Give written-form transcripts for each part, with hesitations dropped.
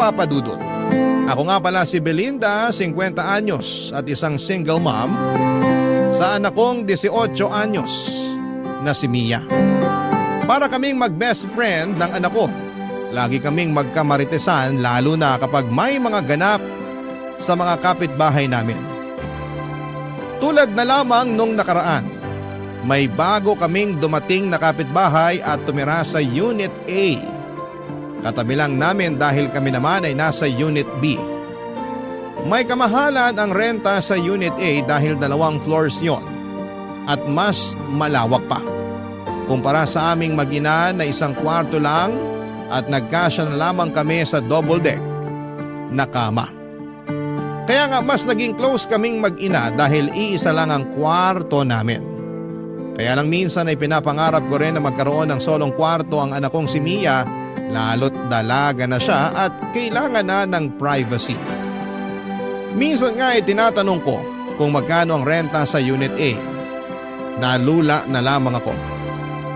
Papa Dudut. Ako nga pala si Belinda, 50 anyos at isang single mom sa anak kong 18 anyos na si Mia. Para kaming mag-best friend ng anak ko. Lagi kaming magkamaritesan lalo na kapag may mga ganap sa mga kapitbahay namin. Tulad na lamang nung nakaraan, may bago kaming dumating na kapitbahay at tumira sa Unit A. Katabi lang namin dahil kami naman ay nasa Unit B. May kamahalan ang renta sa Unit A dahil 2 floors yon at mas malawak pa. Kumpara sa aming mag-ina na 1 kwarto lang at nagkasya na lamang kami sa double deck na kama. Kaya nga mas naging close kaming mag-ina dahil iisa lang ang kwarto namin. Kaya lang minsan ay pinapangarap ko rin na magkaroon ng solong kwarto ang anak kong si Mia lalo't dalaga na siya at kailangan na ng privacy. Minsan nga ay tinatanong ko kung magkano ang renta sa Unit A. Nalula na lamang ako.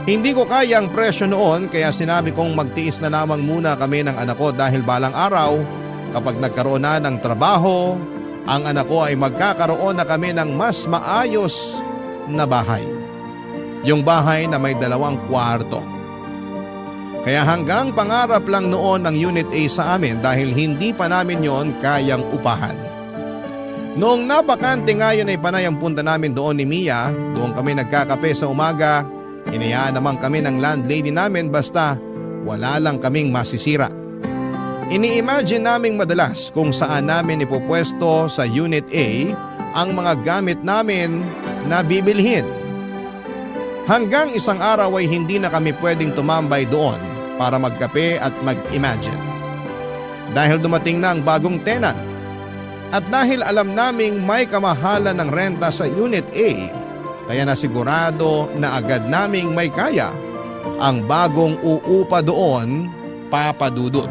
Hindi ko kaya ang presyo noon kaya sinabi kong magtiis na lamang muna kami ng anak ko dahil balang araw kapag nagkaroon na ng trabaho, ang anak ko ay magkakaroon na kami ng mas maayos na bahay. Yung bahay na may 2 kwarto. Kaya hanggang pangarap lang noon ang Unit A sa amin dahil hindi pa namin yon kayang upahan. Noong napakante ngayon ay panay ang punta namin doon ni Mia, doon kami nagkakape sa umaga, hinayaan naman kami ng landlady namin basta wala lang kaming masisira. Ini-imagine naming madalas kung saan namin ipopwesto sa Unit A ang mga gamit namin na bibilhin. Hanggang isang araw ay hindi na kami pwedeng tumambay doon para magkape at mag-imagine. Dahil dumating na ang bagong tenant at dahil alam naming may kamahalan ng renta sa Unit A, kaya nasigurado na agad naming may kaya ang bagong uupa doon, Papa Dudut.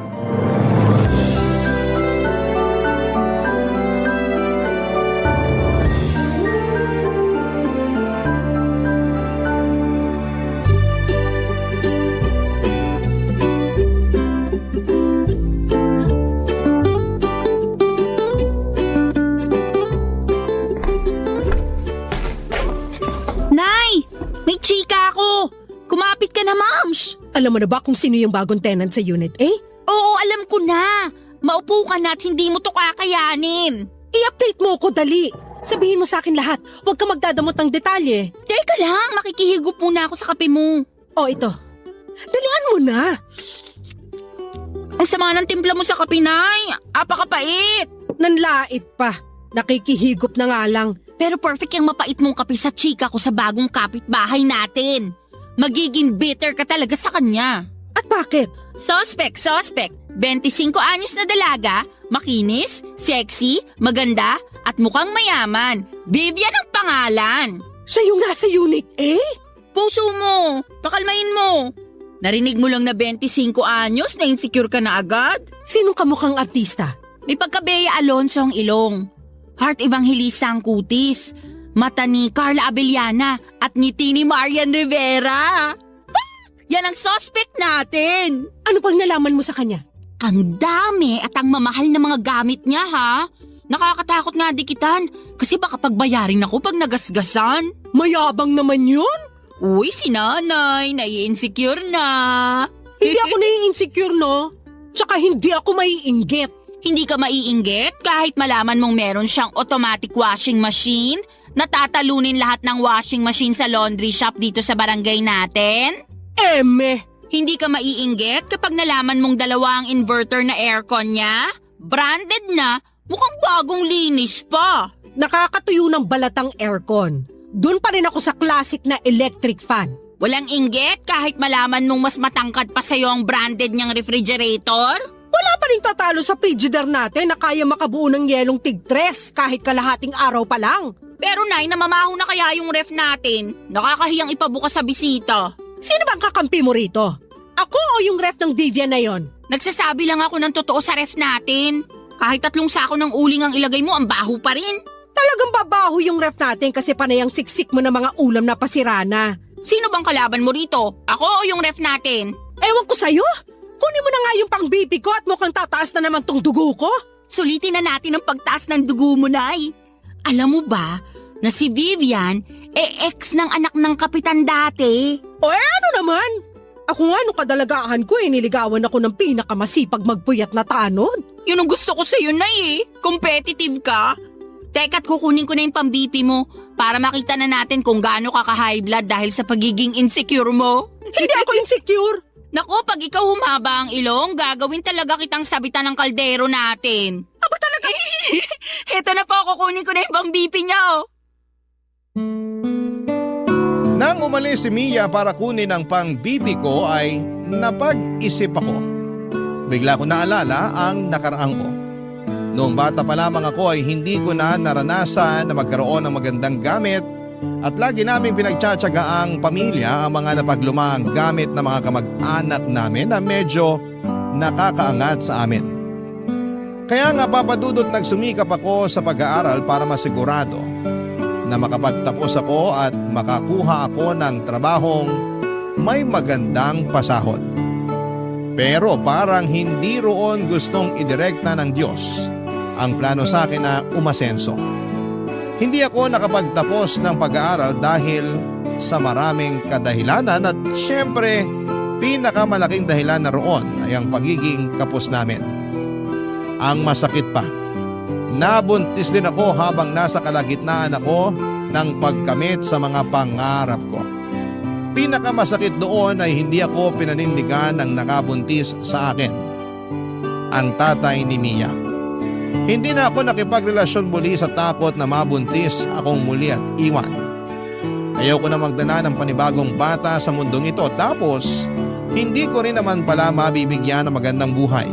Alam mo na ba kung sino yung bagong tenant sa Unit A? Oo, alam ko na. Maupo ka na at hindi mo to kakayanin. I-update mo ko dali. Sabihin mo sa akin lahat. Huwag ka magdadamot ng detalye. Teka lang, makikihigop muna ako sa kape mo. O ito. Dalian mo na. Ang sama ng timpla mo sa kape, Nay. Apakapait. Nanlait pa. Nakikihigop na nga lang. Pero perfect yung mapait mong kape sa chika ko sa bagong kapitbahay natin. Magiging bitter ka talaga sa kanya. At bakit? Suspect. 25 anyos na dalaga, makinis, sexy, maganda, at mukhang mayaman. Vivian ang pangalan. Siya yung nasa Unit A? Puso mo, pakalmain mo. Narinig mo lang na 25 anyos na insecure ka na agad? Sino kamukhang artista? May pagka-Bea Alonso ang ilong. Heart Evangelista ang kutis. Mata ni Carla Abellana at ngiti ni Marian Rivera. Yan ang suspect natin. Ano pang nalaman mo sa kanya? Ang dami at ang mamahal na mga gamit niya, ha? Nakakatakot nga dikitan kasi baka pagbayarin ako pag nagasgasan. Mayabang naman yun. Uy, si nanay, nai-insecure na. Hindi ako nai-insecure, no? Tsaka hindi ako maiinggit. Hindi ka maiinggit kahit malaman mong meron siyang automatic washing machine? Natatalunin lahat ng washing machine sa laundry shop dito sa barangay natin? Hindi ka maiinggit kapag nalaman mong 2 ang inverter na aircon niya? Branded na, mukhang bagong linis pa. Nakakatuyo ng balatang aircon. Doon pa rin ako sa classic na electric fan. Walang inggit kahit malaman mong mas matangkad pa sa'yo ang branded niyang refrigerator? Wala pa rin tatalo sa Frigidaire natin na kaya makabuo ng yelong tig-3 kahit kalahating araw pa lang. Pero Nay, namamaho na kaya yung ref natin? Nakakahiyang ipabukas sa bisita. Sino bang kakampi mo rito? Ako o yung ref ng Vivian na yon? Nagsasabi lang ako ng totoo sa ref natin. Kahit 3 sako ng uling ang ilagay mo, ang baho pa rin. Talagang babaho yung ref natin kasi panay ang siksik mo ng mga ulam na pasirana. Sino bang kalaban mo rito? Ako o yung ref natin? Ewan ko sa'yo. Kunin mo na nga yung pang-BP ko at mukhang tataas na naman tong dugo ko. Sulitin na natin ang pagtaas ng dugo mo, Nay. Alam mo ba na si Vivian, ex ng anak ng kapitan dati? O ano naman? Ako nga nung kadalagahan ko niligawan ako ng pinakamasipag magpuyat na tanod. Yun ang gusto ko sa'yo, Nay eh. Competitive ka. Teka't kukunin ko na yung pang-BP mo para makita na natin kung gaano ka ka-high blood dahil sa pagiging insecure mo. Hindi ako insecure. Naku, pag ikaw humaba ang ilong, gagawin talaga kitang sabitan ng kaldero natin. Aba talaga? Ito na po, kukunin ko na yung pang-BP niya, oh. Nang umalis si Mia para kunin ang pang-BP ko ay napag-isip ako. Bigla ko naalala ang nakaraang ko. Noong bata pa lamang ako ay hindi ko na naranasan na magkaroon ng magandang gamit at lagi naming pinagtsatsaga ang pamilya ang mga napaglumaang gamit ng mga kamag-anak namin na medyo nakakaangat sa amin. Kaya nga papadudot nagsumikap ako sa pag-aaral para masigurado na makapagtapos ako at makakuha ako ng trabahong may magandang pasahod. Pero parang hindi roon gustong idirekta ng Diyos ang plano sa akin na umasenso. Hindi ako nakapagtapos ng pag-aaral dahil sa maraming kadahilanan at syempre pinakamalaking dahilan na roon ay ang pagiging kapos namin. Ang masakit pa, nabuntis din ako habang nasa kalagitnaan ako ng pagkamit sa mga pangarap ko. Pinakamasakit doon ay hindi ako pinanindigan ng nakabuntis sa akin, ang tatay ni Mia. Hindi na ako nakipagrelasyon muli sa takot na mabuntis akong muli at iwan. Ayaw ko na magdala ng panibagong bata sa mundong ito tapos hindi ko rin naman pala mabibigyan ng magandang buhay.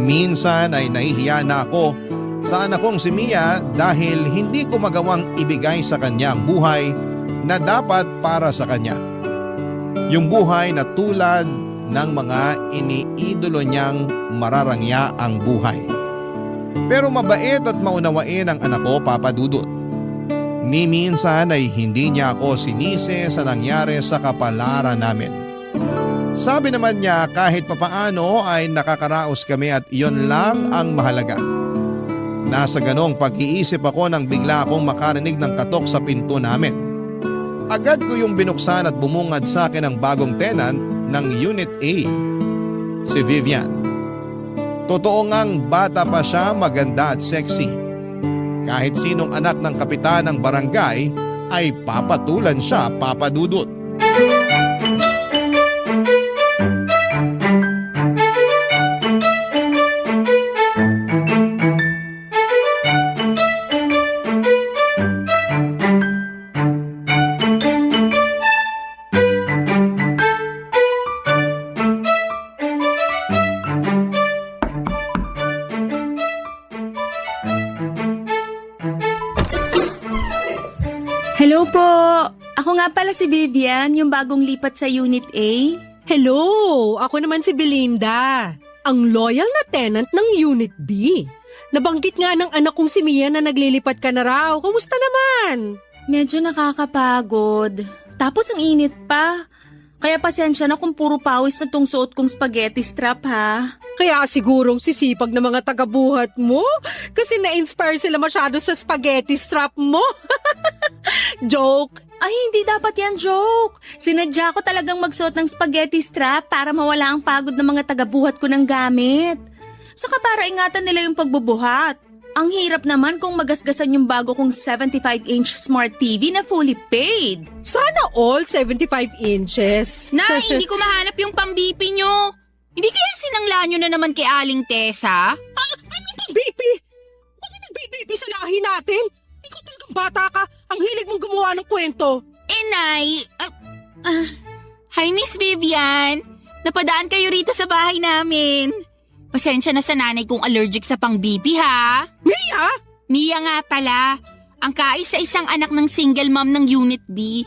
Minsan ay nahihiya na ako sa anak kong si Mia dahil hindi ko magawang ibigay sa kanya ang buhay na dapat para sa kanya. Yung buhay na tulad ng mga iniidolo niyang mararangya ang buhay. Pero mabait at maunawain ang anak ko, Papa Dudut. Ni minsan ay hindi niya ako sinisi sa nangyari sa kapalaran namin. Sabi naman niya kahit papaano ay nakakaraos kami at iyon lang ang mahalaga. Nasa ganong pag-iisip ako nang bigla akong makarinig ng katok sa pinto namin. Agad ko yung binuksan at bumungad sa akin ang bagong tenant ng Unit A, si Vivian. Totoo ngang bata pa siya, maganda at sexy. Kahit sinong anak ng kapitan ng barangay ay papatulan siya, Papa Dudut. Hello po! Ako nga pala si Vivian, yung bagong lipat sa Unit A. Hello, ako naman si Belinda, ang loyal na tenant ng Unit B. Nabanggit nga ng anak kong si Mia na naglilipat ka na raw. Kumusta naman? Medyo nakakapagod. Tapos ang init pa. Kaya pasensya na kung puro pawis na tong suot kong spaghetti strap ha. Kaya sigurong sisipag na mga tagabuhat mo kasi na-inspire sila masyado sa spaghetti strap mo. Joke. Ay, hindi dapat yan joke. Sinadya ko talagang magsuot ng spaghetti strap para mawala ang pagod ng mga tagabuhat ko ng gamit. Saka para ingatan nila yung pagbubuhat. Ang hirap naman kung magasgasan yung bago kong 75-inch smart TV na fully paid. Sana all 75 inches. Nay, hindi ko mahanap yung pang-BP nyo. Hindi kaya sinangla nyo na naman kay Aling Tessa? Ano pang baby? Huwag nag-baby sa lahi natin. Ikaw talagang bata ka. Ang hilig mong gumawa ng kwento. Nay, hi Miss Vivian. Napadaan kayo rito sa bahay namin. Pasensya na sa nanay kong allergic sa pang-BP ha. Mia? Mia nga pala, ang kaisa-isang anak ng single mom ng Unit B.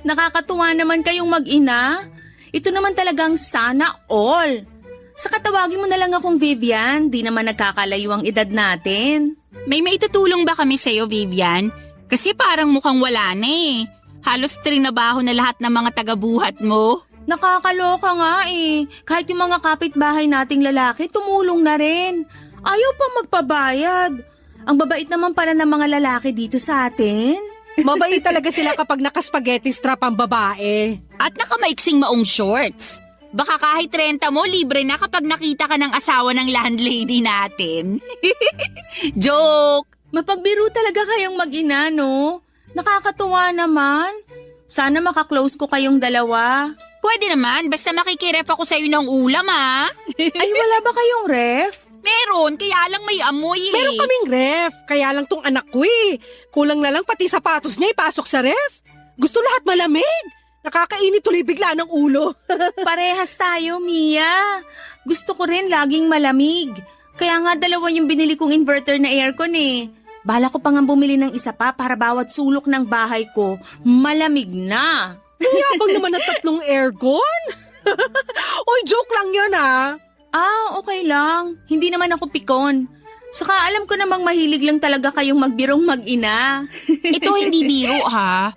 Nakakatuwa naman kayong mag-ina. Ito naman talagang sana all. Saka tawagin mo na lang akong Vivian, di naman nagkakalayo ang edad natin. May maitutulong ba kami sa'yo, Vivian? Kasi parang mukhang wala na eh. Halos trinabaho na lahat ng mga tagabuhat mo. Nakakaloka nga eh. Kahit yung mga kapitbahay nating lalaki, tumulong na rin. Ayaw pa magpabayad. Ang babait naman pala ng mga lalaki dito sa atin. Mabait talaga sila kapag naka-spaghetti strap ang babae. At nakamaiksing maong shorts. Baka kahit renta mo, libre na kapag nakita ka ng asawa ng landlady natin. Joke! Mapagbiro talaga kayong mag-ina, no? Nakakatuwa naman. Sana makaklose ko kayong dalawa. Pwede naman, basta makikiref ako sa'yo ng ulam Ay, wala ba kayong ref? Meron, kaya lang may amoy Meron kaming ref, kaya lang tong anak ko eh. Kulang na lang pati sapatos niya ipasok sa ref. Gusto lahat malamig. Nakakainit tuloy bigla ng ulo. Parehas tayo, Mia. Gusto ko rin laging malamig. Kaya nga dalawa yung binili kong inverter na aircon eh. Bala ko pa nga bumili ng isa pa para bawat sulok ng bahay ko, malamig na. Yabang naman ng 3 aircon. Oy, joke lang yun Okay lang. Hindi naman ako pikon. Saka alam ko namang mahilig lang talaga kayong magbirong mag-ina. Ito hindi biro ha.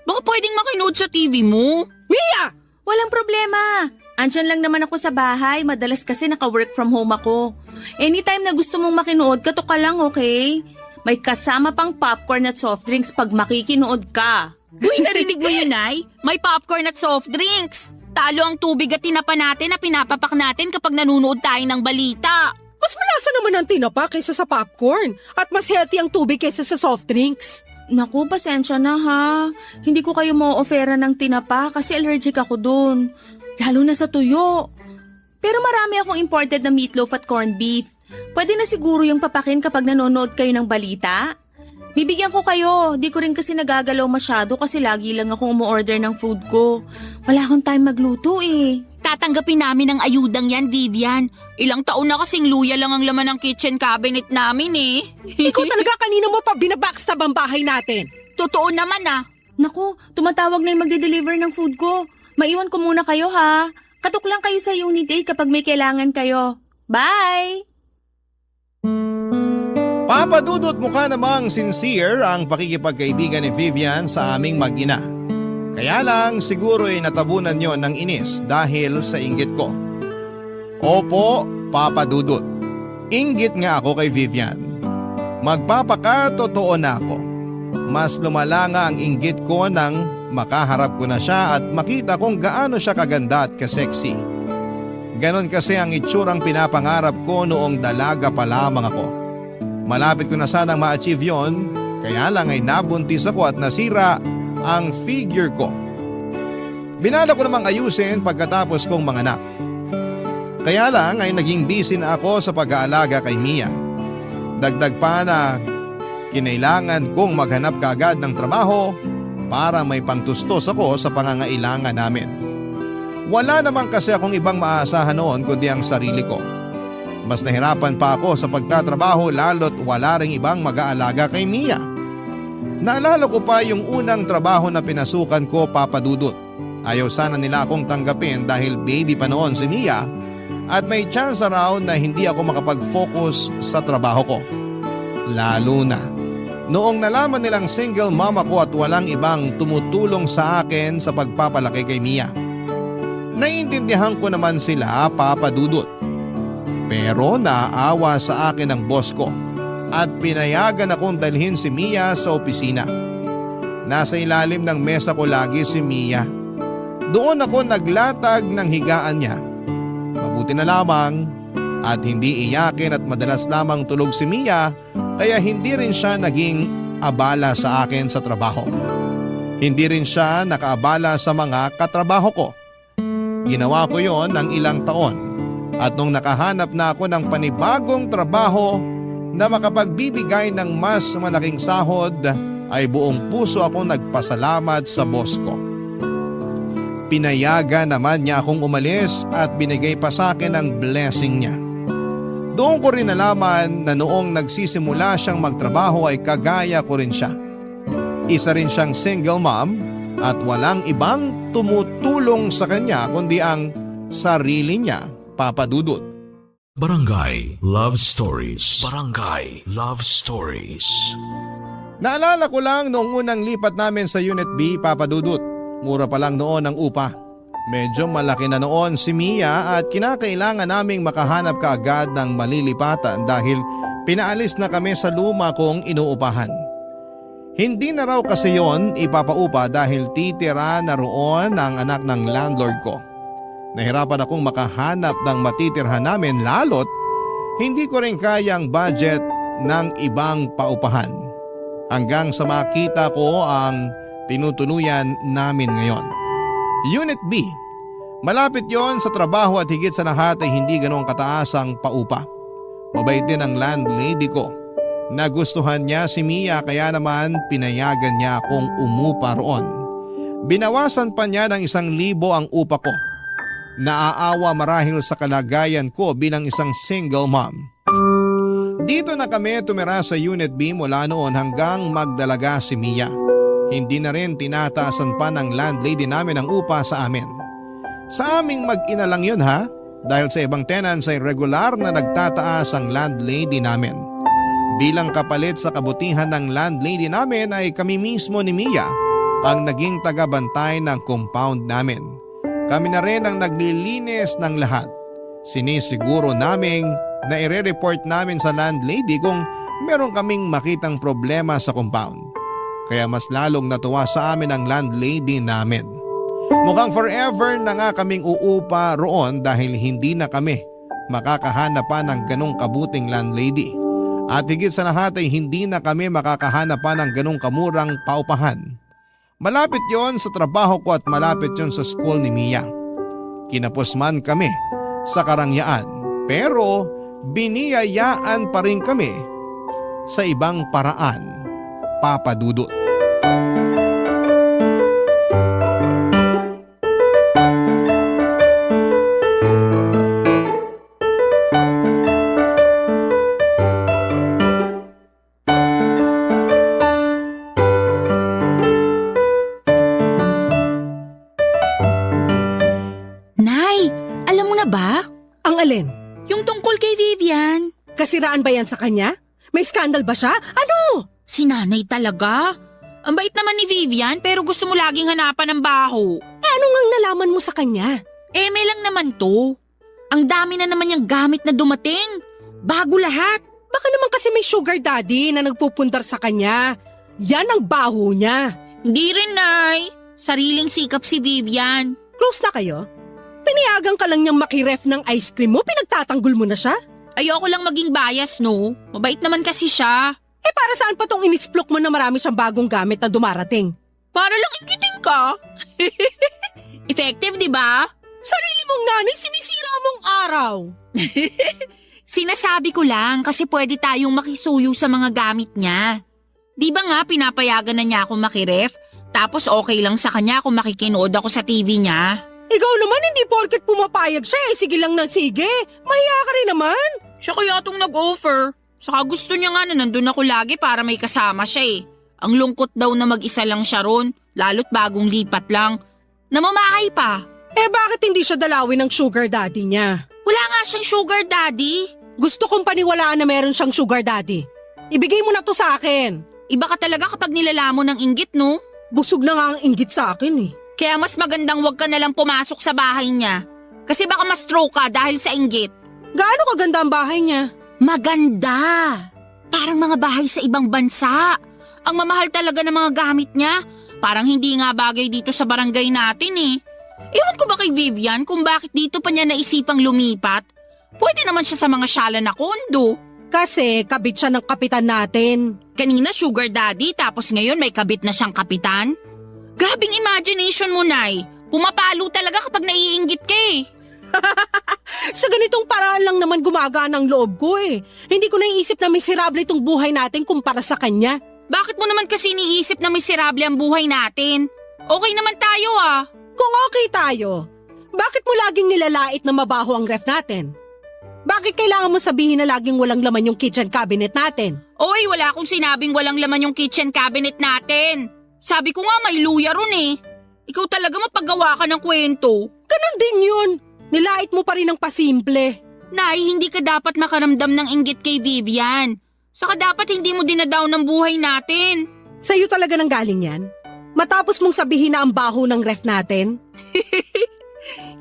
Baka pwedeng makinood sa TV mo. Mia! Walang problema. Andyan lang naman ako sa bahay. Madalas kasi naka-work from home ako. Anytime na gusto mong makinood, kato ka lang, okay? May kasama pang popcorn at soft drinks pag makikinood ka. Uy, narinig mo yun, Nay? May popcorn at soft drinks. Talo ang tubig at tinapa natin na pinapapak natin kapag nanonood tayo ng balita. Mas malasa naman ang tinapa kaysa sa popcorn. At mas healthy ang tubig kaysa sa soft drinks. Naku, pasensya na ha. Hindi ko kayo mo-offera ng tinapa kasi allergic ako dun. Lalo na sa tuyo. Pero marami akong imported na meatloaf at corned beef. Pwede na siguro yung papakin kapag nanonood kayo ng balita? Bibigyan ko kayo. Di ko rin kasi nagagalaw masyado kasi lagi lang akong umu-order ng food ko. Wala akong time magluto eh. Tatanggapin namin ang ayudang yan, Vivian. Ilang taon na kasing luya lang ang laman ng kitchen cabinet namin eh. Ikaw talaga kanina mo pa binabackstab ang bahay natin. Totoo naman Naku, tumatawag na yung magde-deliver ng food ko. Maiwan ko muna kayo ha. Katok lang kayo sa Unit 8 kapag may kailangan kayo. Bye! Papa Dudut, mukha namang sincere ang pakikipagkaibigan ni Vivian sa aming mag-ina. Kaya lang siguro ay natabunan niyo ng inis dahil sa inggit ko. Opo, Papa Dudut. Inggit nga ako kay Vivian. Magpapakatotoo na ako. Mas lumala nga ang inggit ko nang makaharap ko na siya at makita kung gaano siya kaganda at kasexy. Ganon kasi ang itsurang pinapangarap ko noong dalaga pa lamang ako. Malapit ko na sanang ma-achieve yon, kaya lang ay nabuntis ako at nasira ang figure ko. Binala ko namang ayusin pagkatapos kong manganak. Kaya lang ay naging busy na ako sa pag-aalaga kay Mia. Dagdag pa na kinailangan kong maghanap kaagad ng trabaho para may pangtustos ako sa pangangailangan namin. Wala naman kasi akong ibang maaasahan noon kundi ang sarili ko. Mas nahirapan pa ako sa pagtatrabaho lalo't wala ring ibang mag-aalaga kay Mia. Naalala ko pa yung unang trabaho na pinasukan ko, Papa Dudut. Ayaw sana nila akong tanggapin dahil baby pa noon si Mia at may chance raw na hindi ako makapag-focus sa trabaho ko. Lalo na noong nalaman nilang single mom ako at walang ibang tumutulong sa akin sa pagpapalaki kay Mia. Naiintindihan ko naman sila, Papa Dudut. Pero naawa sa akin ang boss ko at pinayagan akong dalhin si Mia sa opisina. Nasa ilalim ng mesa ko lagi si Mia. Doon ako naglatag ng higaan niya. Mabuti na lamang at hindi iyakin at madalas lamang tulog si Mia kaya hindi rin siya naging abala sa akin sa trabaho. Hindi rin siya nakaabala sa mga katrabaho ko. Ginawa ko yon ng ilang taon. At nung nakahanap na ako ng panibagong trabaho na makapagbibigay ng mas malaking sahod, ay buong puso akong nagpasalamat sa boss ko. Pinayagan naman niya akong umalis at binigay pa sa akin ang blessing niya. Doon ko rin nalaman na noong nagsisimula siyang magtrabaho ay kagaya ko rin siya. Isa rin siyang single mom at walang ibang tumutulong sa kanya kundi ang sarili niya, Papa Dudut. Barangay Love Stories. Barangay Love Stories. Naalala ko lang noong unang lipat namin sa Unit B, Papa Dudut. Mura pa lang noon ang upa. Medyo malaki na noon si Mia at kinakailangan naming makahanap kaagad ng malilipatan dahil pinaalis na kami sa luma kong inuupahan. Hindi na raw kasi yon ipapaupa dahil titira na roon ang anak ng landlord ko. Nahirapan akong makahanap ng matitirhan namin lalo't hindi ko rin kayang budget ng ibang paupahan. Hanggang sa makita ko ang tinutuluyan namin ngayon. Unit B. Malapit yon sa trabaho at higit sa lahat ay hindi ganoong kataas ang paupa. Mabait din ang landlady ko. Nagustuhan niya si Mia kaya naman pinayagan niya akong umupa roon. Binawasan pa niya ng 1,000 ang upa ko. Naaawa marahil sa kalagayan ko bilang isang single mom. Dito na kami tumira sa Unit B mula noon hanggang magdalaga si Mia. Hindi na rin tinataasan pa ng landlady namin ang upa sa amin. Sa aming mag-ina lang yun ha, dahil sa ibang tenants ay regular na nagtataas ang landlady namin. Bilang kapalit sa kabutihan ng landlady namin ay kami mismo ni Mia ang naging tagabantay ng compound namin. Kami na rin ang naglilinis ng lahat. Sinisiguro naming na ire-report namin sa landlady kung meron kaming makitang problema sa compound. Kaya mas lalong natuwa sa amin ang landlady namin. Mukhang forever na nga kaming uupa roon dahil hindi na kami makakahanap pa ng ganong kabuting landlady. At higit sa lahat ay hindi na kami makakahanap pa ng ganong kamurang paupahan. Malapit yon sa trabaho ko at malapit yon sa school ni Mia. Kinapos man kami sa karangyaan pero biniyayaan pa rin kami sa ibang paraan, Papa Dudut. Nay, alam mo na ba? Ang alin? Yung tungkol kay Vivian. Kasiraan ba yan sa kanya? May skandal ba siya? Ano? Si nanay talaga? Ang bait naman ni Vivian pero gusto mo laging hanapan ng baho. Ano ngang nalaman mo sa kanya? May lang naman to. Ang dami na naman yung gamit na dumating. Bago lahat. Baka naman kasi may sugar daddy na nagpupundar sa kanya. Yan ang baho niya. Hindi rin, Nay. Sariling sikap si Vivian. Close na kayo? Piniyagan ka lang niyang makiref ng ice cream mo, pinagtatanggol mo na siya? Ayoko lang maging bias, no? Mabait naman kasi siya. Para saan pa tong inisplok mo na marami siyang bagong gamit na dumarating? Para lang inggitin ka. Effective, di ba? Sarili mong nanay, sinisira mong araw. Sinasabi ko lang kasi pwede tayong makisuyo sa mga gamit niya. Di ba nga pinapayagan na niya akong makiref? Tapos okay lang sa kanya kung makikinood ako sa TV niya. Ikaw naman hindi porket pumapayag siya sige lang ng sige. Mahiya ka rin naman. Siya kaya itong nag-offer. Saka gusto niya nga na nandun ako lagi para may kasama siya eh. Ang lungkot daw na mag-isa lang siya ron, lalo't bagong lipat lang. Namamahay pa. Bakit hindi siya dalawin ng sugar daddy niya? Wala nga siyang sugar daddy. Gusto kong paniwalaan na meron siyang sugar daddy. Ibigay mo na to sa akin. Iba ka talaga kapag nilalamon ng inggit, no? Busog na nga ang inggit sa akin eh. Kaya mas magandang wag ka nalang pumasok sa bahay niya. Kasi baka ma-stroke ka dahil sa inggit. Gaano kaganda ang bahay niya? Maganda. Parang mga bahay sa ibang bansa. Ang mamahal talaga ng mga gamit niya. Parang hindi nga bagay dito sa barangay natin eh. Ewan ko ba kay Vivian kung bakit dito pa niya naisipang lumipat? Pwede naman siya sa mga syala na kondo. Kasi kabit siya ng kapitan natin. Kanina sugar daddy tapos ngayon may kabit na siyang kapitan. Grabing imagination mo, Nay. Pumapalo talaga kapag naiinggit ka eh. Sa ganitong paraan lang naman gumagana ang loob ko eh. Hindi ko naiisip na miserable itong buhay natin kumpara sa kanya. Bakit mo naman kasi niisip na miserable ang buhay natin? Okay naman tayo ah. Kung okay tayo, bakit mo laging nilalait na mabaho ang ref natin? Bakit kailangan mo sabihin na laging walang laman yung kitchen cabinet natin? Oy, wala akong sinabing walang laman yung kitchen cabinet natin. Sabi ko nga may luya ron eh. Ikaw talaga mapagawa ka ng kwento. Ganon din yun. Nilait mo pa rin ng pasimple. Nay, hindi ka dapat makaramdam ng inggit kay Vivian. Saka dapat hindi mo dinadown ng buhay natin. Sa'yo talaga nang galing yan? Matapos mong sabihin na ang baho ng ref natin?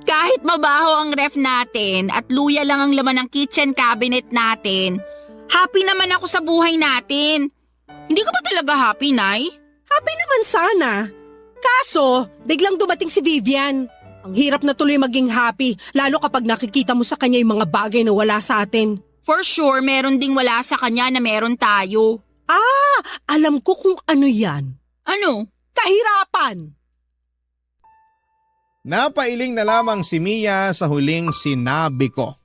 Kahit mabaho ang ref natin at luya lang ang laman ng kitchen cabinet natin, happy naman ako sa buhay natin. Hindi ka ba talaga happy, Nay? Happy naman sana. Kaso, biglang dumating si Vivian. Ang hirap na tuloy maging happy, lalo kapag nakikita mo sa kanya yung mga bagay na wala sa atin. For sure, meron ding wala sa kanya na meron tayo. Alam ko kung ano yan. Ano? Kahirapan! Napailing na lamang si Mia sa huling sinabi ko.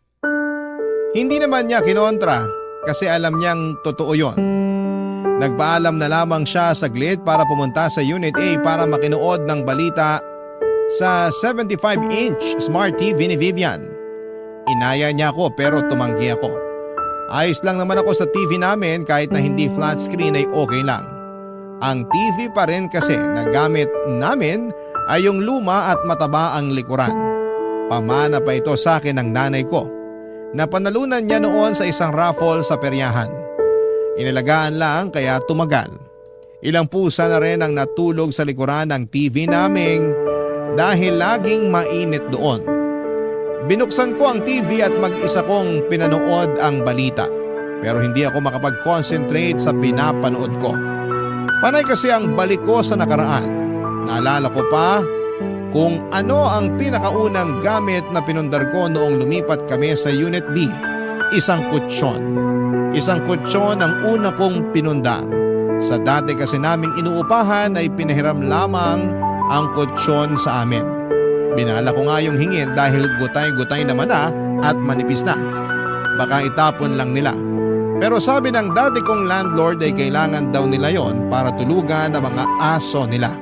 Hindi naman niya kinontra kasi alam niyang totoo yon. Nagpaalam na lamang siya saglit para pumunta sa Unit A para makinood ng balita sa 75-inch Smart TV ni Vivian. Inaya niya ako pero tumanggi ako. Ayos lang naman ako sa TV namin kahit na hindi flat screen ay okay lang. Ang TV pa rin kasi na gamit namin ay yung luma at mataba ang likuran. Pamana pa ito sa akin ng nanay ko. Napanalunan niya noon sa isang raffle sa peryahan. Inalagaan lang kaya tumagal. Ilang pusa na rin ang natulog sa likuran ng TV naming dahil laging mainit doon. Binuksan ko ang TV at mag-isa kong pinanood ang balita. Pero hindi ako makapag-concentrate sa pinapanood ko. Panay kasi ang balik ko sa nakaraan. Naalala ko pa kung ano ang pinakaunang gamit na pinundar ko noong lumipat kami sa Unit B. Isang kutsyon. Isang kutsyon ang una kong pinundar. Sa dati kasi naming inuupahan ay pinahiram lamang ang kutsyon sa amin. Binala ko nga yung hingin dahil gutay-gutay naman na at manipis na. Baka itapon lang nila. Pero sabi ng dati kong landlord ay kailangan daw nila yon para tulugan ang mga aso nila.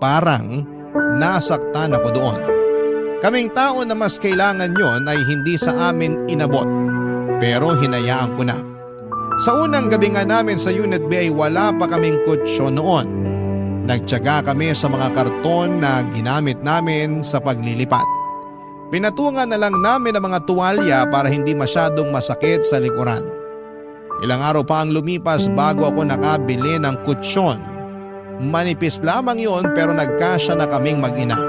Parang nasaktan ako doon. Kaming tao na mas kailangan yon ay hindi sa amin inabot. Pero hinayaan ko na. Sa unang gabi nga namin sa Unit B ay wala pa kaming kutsyon noon. Nagtiyaga kami sa mga karton na ginamit namin sa paglilipat. Pinatungan na lang namin ang mga tuwalya para hindi masyadong masakit sa likuran. Ilang araw pa ang lumipas bago ako nakabili ng kutsyon. Manipis lamang yon pero nagkasya na kaming mag-ina.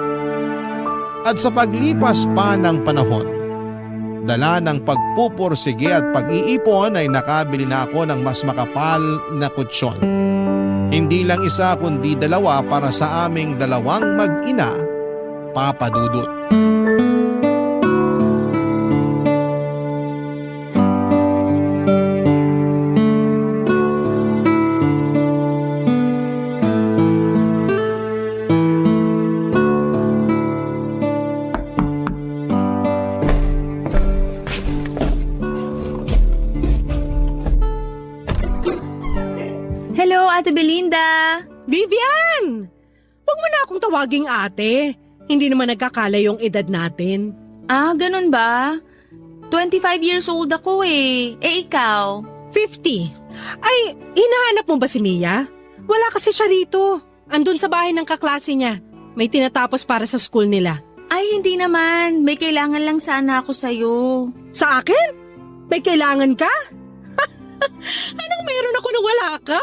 At sa paglipas pa ng panahon, dala ng pagpupursige at pag-iipon ay nakabili na ako ng mas makapal na kutsyon. Hindi lang isa kundi dalawa para sa aming dalawang mag-ina, Papa Dudut. Hello, Ate Belinda! Vivian! Huwag mo na akong tawaging ate. Hindi naman nagkakala yung edad natin. Ganun ba? 25 years old ako eh. Ikaw? 50. Ay, hinahanap mo ba si Mia? Wala kasi siya rito. Andun sa bahay ng kaklase niya. May tinatapos para sa school nila. Ay, hindi naman. May kailangan lang sana ako sa'yo. Sa akin? May kailangan ka? Anong meron ako nang wala ka?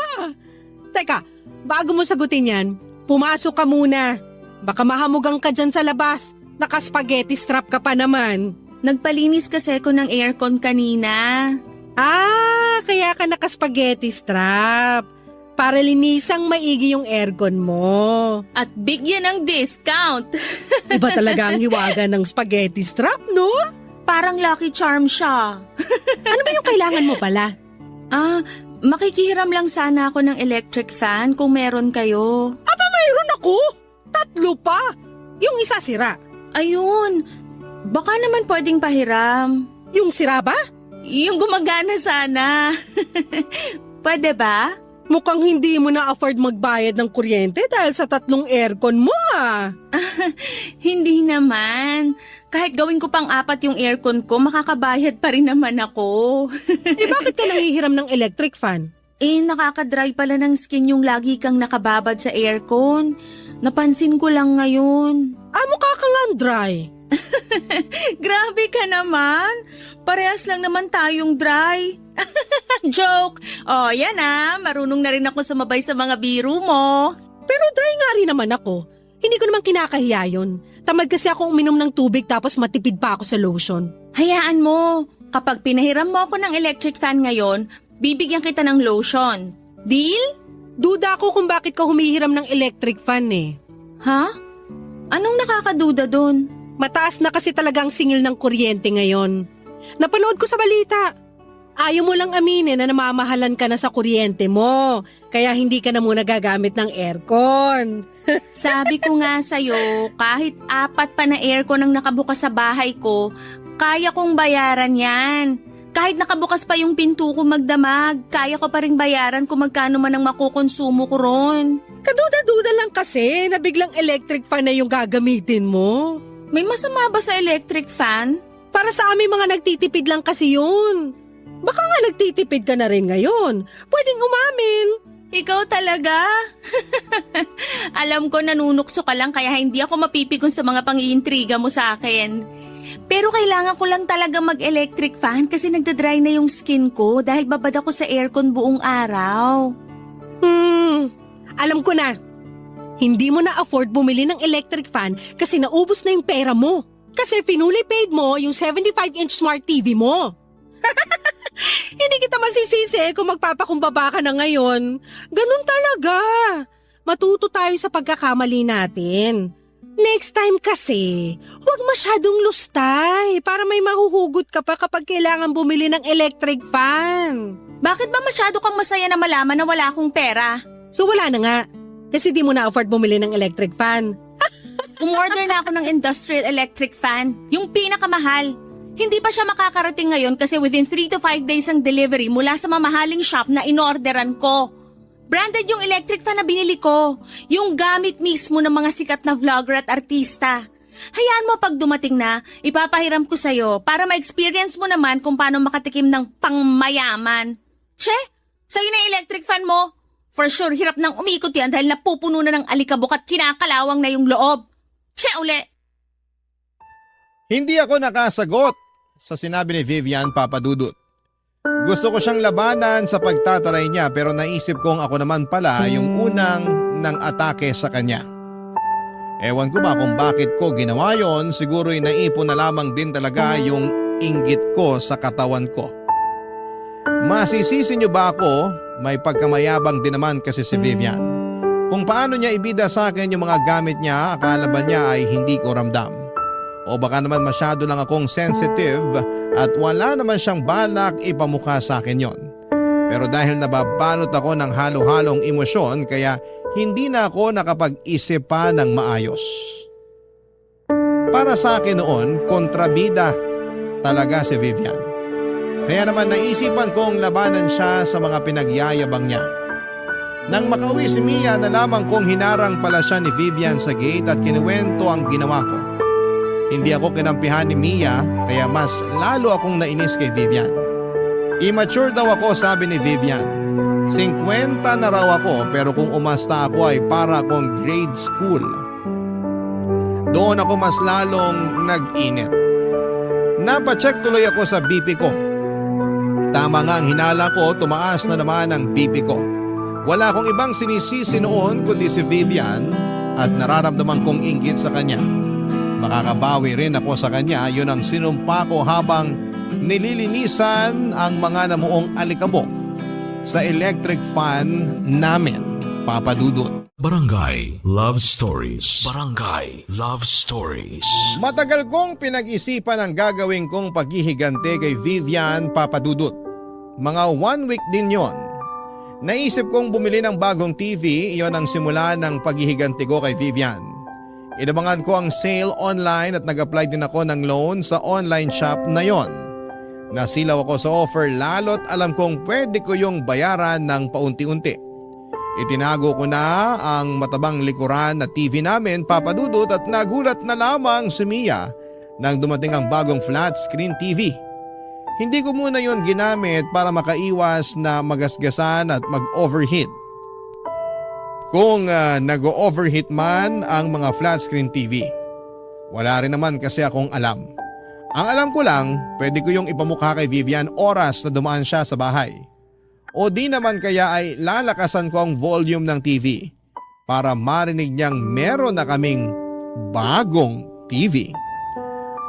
Teka, bago mo sagutin yan, pumasok ka muna. Baka mahamugang ka dyan sa labas. Naka-spaghetti strap ka pa naman. Nagpalinis kasi ako ng aircon kanina. Kaya ka naka-spaghetti strap. Para linisang maigi yung aircon mo. At bigyan ng discount. Iba talaga ang hiwaga ng spaghetti strap, no? Parang Lucky Charm siya. Ano ba yung kailangan mo pala? Makikihiram lang sana ako ng electric fan kung meron kayo. Mayroon ako. 3 pa. Yung isa sira. Ayun, baka naman pwedeng pahiram. Yung sira ba? Yung gumagana sana. Pwede ba? Mukhang hindi mo na afford magbayad ng kuryente dahil sa 3 aircon mo Hindi naman. Kahit gawin ko pang 4 yung aircon ko, makakabayad pa rin naman ako. Bakit ka nangihiram ng electric fan? Nakakadry pala ng skin yung lagi kang nakababad sa aircon. Napansin ko lang ngayon. Mukha kang dry. Grabe ka naman. Parehas lang naman tayong dry. Joke. Yan marunong na rin ako sumabay sa mga biro mo. Pero dry nga rin naman ako. Hindi ko naman kinakahiya yun. Tamad kasi ako uminom ng tubig tapos matipid pa ako sa lotion. Hayaan mo, kapag pinahiram mo ako ng electric fan ngayon, bibigyan kita ng lotion. Deal? Duda ako kung bakit ka humihiram ng electric fan eh. Ha? Anong nakakaduda dun? Mataas na kasi talagang singil ng kuryente ngayon. Napanood ko sa balita. Ayaw mo lang aminin na namamahalan ka na sa kuryente mo, kaya hindi ka na muna gagamit ng aircon. Sabi ko nga sa'yo, kahit 4 pa na aircon ang nakabukas sa bahay ko, kaya kong bayaran yan. Kahit nakabukas pa yung pinto ko magdamag, kaya ko pa ring bayaran kung magkano man ang makukonsumo ko ron. Kaduda-duda lang kasi na biglang electric fan na yung gagamitin mo. May masama ba sa electric fan? Para sa aming mga nagtitipid lang kasi yun. Baka nga nagtitipid ka na rin ngayon. Pwedeng umamin. Ikaw talaga? Alam ko nanunukso ka lang kaya hindi ako mapipigon sa mga pang-iintriga mo sa akin. Pero kailangan ko lang talaga mag-electric fan kasi nagdadry na yung skin ko dahil babad ako sa aircon buong araw. Alam ko na. Hindi mo na afford bumili ng electric fan kasi naubos na yung pera mo. Kasi finally paid mo yung 75-inch smart TV mo. Hindi kita masisisi kung magpapakumbaba ka na ngayon. Ganun talaga. Matuto tayo sa pagkakamali natin. Next time kasi, huwag masyadong lustay para may mahuhugot ka pa kapag kailangan bumili ng electric fan. Bakit ba masyado kang masaya na malaman na wala akong pera? So wala na nga. Kasi di mo na afford bumili ng electric fan. Umorder na ako ng industrial electric fan, yung pinakamahal. Hindi pa siya makakarating ngayon kasi within 3 to 5 days ang delivery mula sa mamahaling shop na inorderan ko. Branded yung electric fan na binili ko, yung gamit mismo ng mga sikat na vlogger at artista. Hayaan mo pag dumating na, ipapahiram ko sa'yo para ma-experience mo naman kung paano makatikim ng pangmayaman. Che, sa'yo na yung electric fan mo. For sure, hirap nang umikot yan dahil napupuno na ng alikabok at kinakalawang na yung loob. Che, uli! Hindi ako nakasagot sa sinabi ni Vivian Papadudut. Gusto ko siyang labanan sa pagtataray niya pero naisip kong ako naman pala yung unang nang atake sa kanya. Ewan ko ba kung bakit ko ginawa yon, siguro'y naipon na lamang din talaga yung inggit ko sa katawan ko. Masisisi niyo ba ako? May pagkamayabang din naman kasi si Vivian. Kung paano niya ibida sa akin yung mga gamit niya, akala ba niya ay hindi ko ramdam? O baka naman masyado lang akong sensitive at wala naman siyang balak ipamukha sa akin yon. Pero dahil nababalot ako ng halo-halong emosyon kaya hindi na ako nakapag-isip pa ng maayos. Para sa akin noon, kontrabida talaga si Vivian. Kaya naman naisipan kong labanan siya sa mga pinagyayabang niya. Nang makauwi si Mia, nalaman kong hinarang pala siya ni Vivian sa gate at kinuwento ang ginawa ko. Hindi ako kinampihan ni Mia kaya mas lalo akong nainis kay Vivian. Immature daw ako, sabi ni Vivian. 50 na raw ako pero kung umasta ako ay para akong grade school. Doon ako mas lalong nag-init. Napacheck tuloy ako sa BP ko. Tama nga ang hinala ko, tumaas na naman ang BP ko. Wala akong ibang sinisisi noon kundi si Vivian at nararamdaman kong inggit sa kanya. Makakabawi rin ako sa kanya, yun ang sinumpa ko habang nililinisan ang mga namuong alikabok sa electric fan namin, Papadudut. Barangay Love Stories. Barangay Love Stories. Matagal kong pinag-isipan ang gagawin kong paghihigante kay Vivian, Papadudut. Mga 1 week din yon. Naisip kong bumili ng bagong TV, iyon ang simula ng paghihiganti ko kay Vivian. Inabangan ko ang sale online at nag-apply din ako ng loan sa online shop na yon. Nasilaw ako sa offer lalo't alam kong pwede ko yung bayaran ng paunti-unti. Itinago ko na ang matabang likuran na TV namin, Papadudut, at nagulat na lamang si Mia nang dumating ang bagong flat screen TV. Hindi ko muna yon ginamit para makaiwas na magasgasan at mag-overheat. Kung nag-overheat man ang mga flat screen TV. Wala rin naman kasi akong alam. Ang alam ko lang, pwede ko yung ipamukha kay Vivian oras na dumaan siya sa bahay. O di naman kaya ay lalakasan ko ang volume ng TV para marinig niyang meron na kaming bagong TV.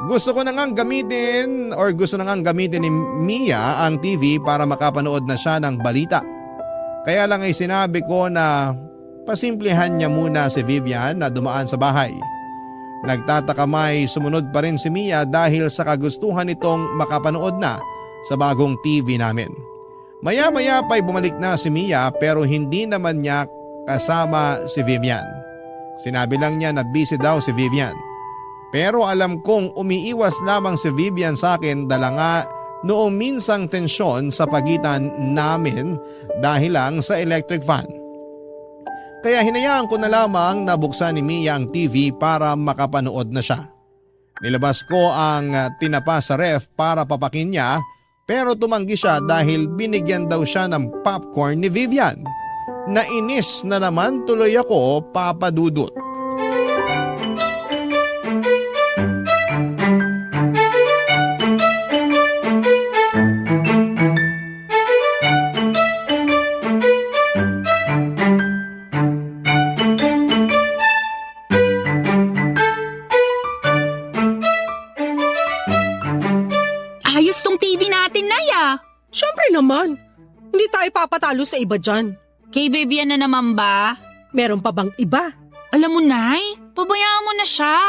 Gusto na ngang gamitin ni Mia ang TV para makapanood na siya ng balita. Kaya lang ay sinabi ko na pasimplihan niya muna si Vivian na dumaan sa bahay. Nagtataka may sumunod pa rin si Mia dahil sa kagustuhan nitong makapanood na sa bagong TV namin. Maya-maya pa'y bumalik na si Mia pero hindi naman niya kasama si Vivian. Sinabi lang niya na busy daw si Vivian. Pero alam kong umiiwas lamang si Vivian sa akin dala nga noong minsang tensyon sa pagitan namin dahil lang sa electric fan. Kaya hinayaan ko na lamang na buksan ni Mia ang TV para makapanood na siya. Nilabas ko ang tinapa sa ref para papakin niya pero tumanggi siya dahil binigyan daw siya ng popcorn ni Vivian. Nainis na naman tuloy ako, Papa Dudut. Ayos tong TV natin, Naya. Siyempre naman, hindi tayo papatalo sa iba dyan. Kay Vivian na naman ba? Meron pa bang iba? Alam mo, Nay, pabayaan mo na siya.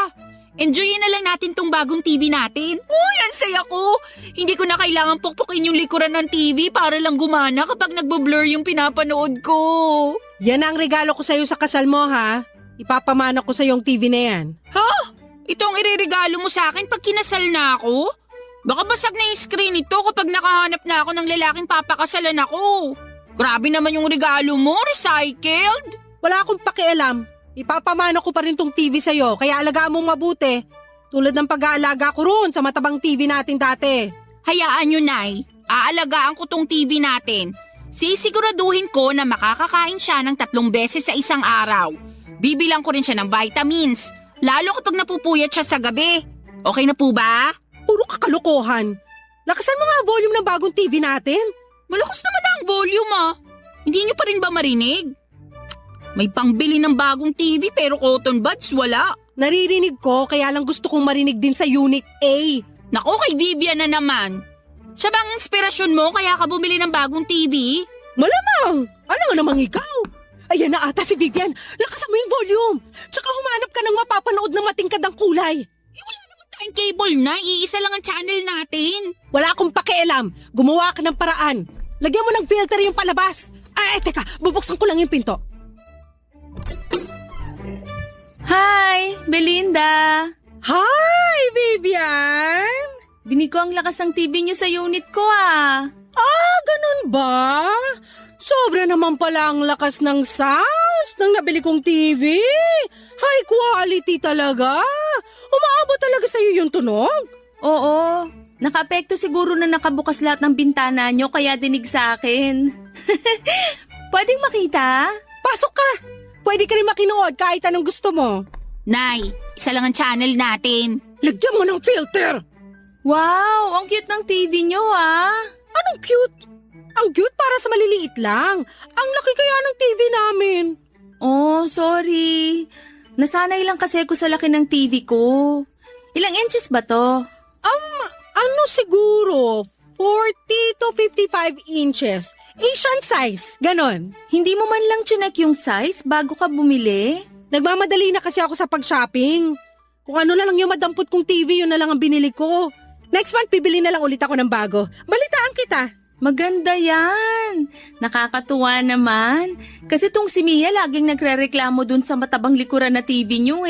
Enjoyin na lang natin tong bagong TV natin. Uy, ang saya ko. Hindi ko na kailangan pukpukin yung likuran ng TV para lang gumana kapag nagbo-blur yung pinapanood ko. Yan ang regalo ko sa'yo sa kasal mo ha. Ipapamana ko sa yung TV na yan. Ha? Ito ang ireregalo mo sa akin pag kinasal na ako? Baka basag na yung screen nito kapag nakahanap na ako ng lalaking papakasalan ako. Grabe naman yung regalo mo, recycled. Wala akong pakialam. Ipapamana ko pa rin tong TV sa'yo kaya alagaan mong mabuti. Tulad ng pag-aalaga ko roon sa matabang TV natin dati. Hayaan nyo, Nay. Aalagaan ko tong TV natin. Sisiguraduhin ko na makakakain siya ng 3 beses sa isang araw. Bibilang ko rin siya ng vitamins, lalo kapag napupuyat siya sa gabi. Okay na po ba? Puro kakalokohan. Lakasan mo nga ang volume ng bagong TV natin. Malakas naman ang volume Hindi nyo pa rin ba marinig? May pangbili ng bagong TV pero cotton buds wala. Naririnig ko kaya lang gusto kong marinig din sa Unit A. Nako, kay Vivian na naman. Siya bang inspirasyon mo kaya ka bumili ng bagong TV? Malamang! Ano nga namang ikaw? Ayan na ata si Vivian. Lakasan mo yung volume. Tsaka humanap ka ng mapapanood ng matingkad ang kulay. Wala naman tayong cable na. Iisa lang ang channel natin. Wala akong pakialam. Gumawa ka ng paraan. Lagyan mo ng filter yung palabas. Teka, bubuksan ko lang yung pinto. Hi, Belinda! Hi, Vivian! Dinig ko ang lakas ng TV niyo sa unit ko Ganun ba? Sobra naman pala ang lakas ng sounds ng nabili kong TV. High quality talaga. Umaabot talaga sa'yo yung tunog. Oo, nakaapekto siguro na nakabukas lahat ng bintana niyo kaya dinig sa akin. Pwedeng makita? Pasok ka. Pwede ka rin makinood kahit anong gusto mo. Nay, isa lang ang channel natin. Lagyan mo ng filter. Wow, ang cute ng TV niyo Anong cute? Ang cute para sa maliliit lang. Ang laki kaya ng TV namin. Oh, sorry. Nasanay lang kasi ako sa laki ng TV ko. Ilang inches ba to? Ano siguro? 40 to 55 inches. Asian size, ganon. Hindi mo man lang chinek yung size bago ka bumili? Nagmamadali na kasi ako sa pag-shopping. Kung ano na lang yung madampot kong TV, yun na lang ang binili ko. Next month, bibili na lang ulit ako ng bago. Balitaan kita. Maganda yan. Nakakatuwa naman. Kasi tong si Mia laging nagre-reklamo dun sa matabang likuran na TV niyo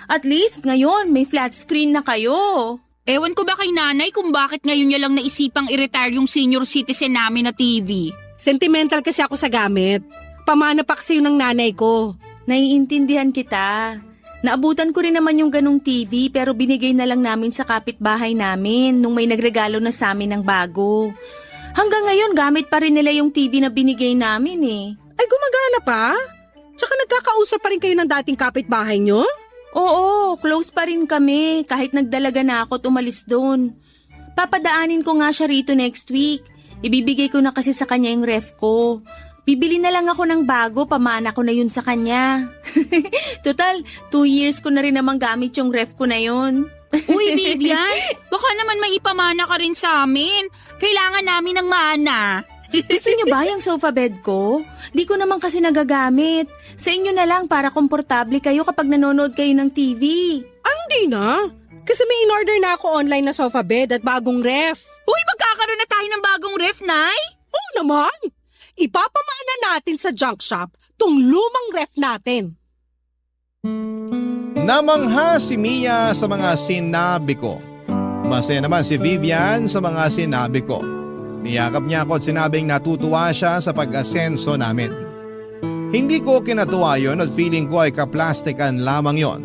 At least ngayon may flat screen na kayo. Ewan ko ba kay nanay kung bakit ngayon niya lang naisipang i-retire yung senior citizen namin na TV. Sentimental kasi ako sa gamit. Pamana pa kasi yun ng nanay ko. Naiintindihan kita. Naabutan ko rin naman yung ganong TV pero binigay na lang namin sa kapitbahay namin nung may nagregalo na sa amin ng bago. Hanggang ngayon gamit pa rin nila yung TV na binigay namin Ay, gumagana pa? Tsaka nagkakausap pa rin kayo ng dating kapitbahay nyo? Oo, close pa rin kami kahit nagdalaga na ako at umalis doon. Papadaanin ko nga siya rito next week. Ibibigay ko na kasi sa kanya yung ref ko. Bibili na lang ako ng bago, pamana ko na yun sa kanya. Total, 2 years ko na rin naman gamit yung ref ko na yun. Uy, Vivian, baka naman may ipamana ka rin sa amin. Kailangan namin ng mana. Gusto niyo ba yung sofa bed ko? Di ko naman kasi nagagamit. Sa inyo na lang para komportable kayo kapag nanonood kayo ng TV. Hindi na. Kasi may in-order na ako online na sofa bed at bagong ref. Uy, magkakaroon na tayo ng bagong ref, Nay. Oo naman. Ipapamana natin sa junk shop tong lumang ref natin. Namangha si Mia sa mga sinabi ko. Masaya naman si Vivian sa mga sinabi ko. Niyakap niya ako at sinabing natutuwa siya sa pag-asenso namin. Hindi ko kinatuwa yon at feeling ko ay kaplastikan lamang yon.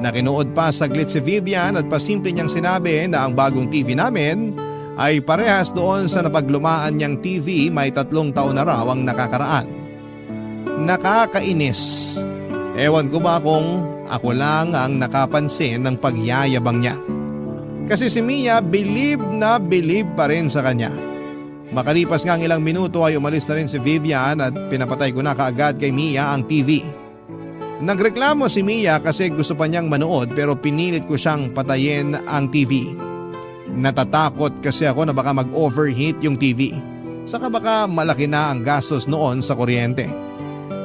Nakinood pa saglit si Vivian at pasimple niyang sinabi na ang bagong TV namin ay parehas doon sa napaglumaan niyang TV may 3 taon na raw ang nakakaraan. Nakakainis. Ewan ko ba kung ako lang ang nakapansin ng pagyayabang niya. Kasi si Mia believe na believe pa rin sa kanya. Makalipas nga ang ilang minuto ay umalis na rin si Vivian at pinapatay ko na kaagad kay Mia ang TV. Nagreklamo si Mia kasi gusto pa niyang manood pero pinilit ko siyang patayin ang TV. Natatakot kasi ako na baka mag-overheat yung TV. Saka baka malaki na ang gastos noon sa kuryente.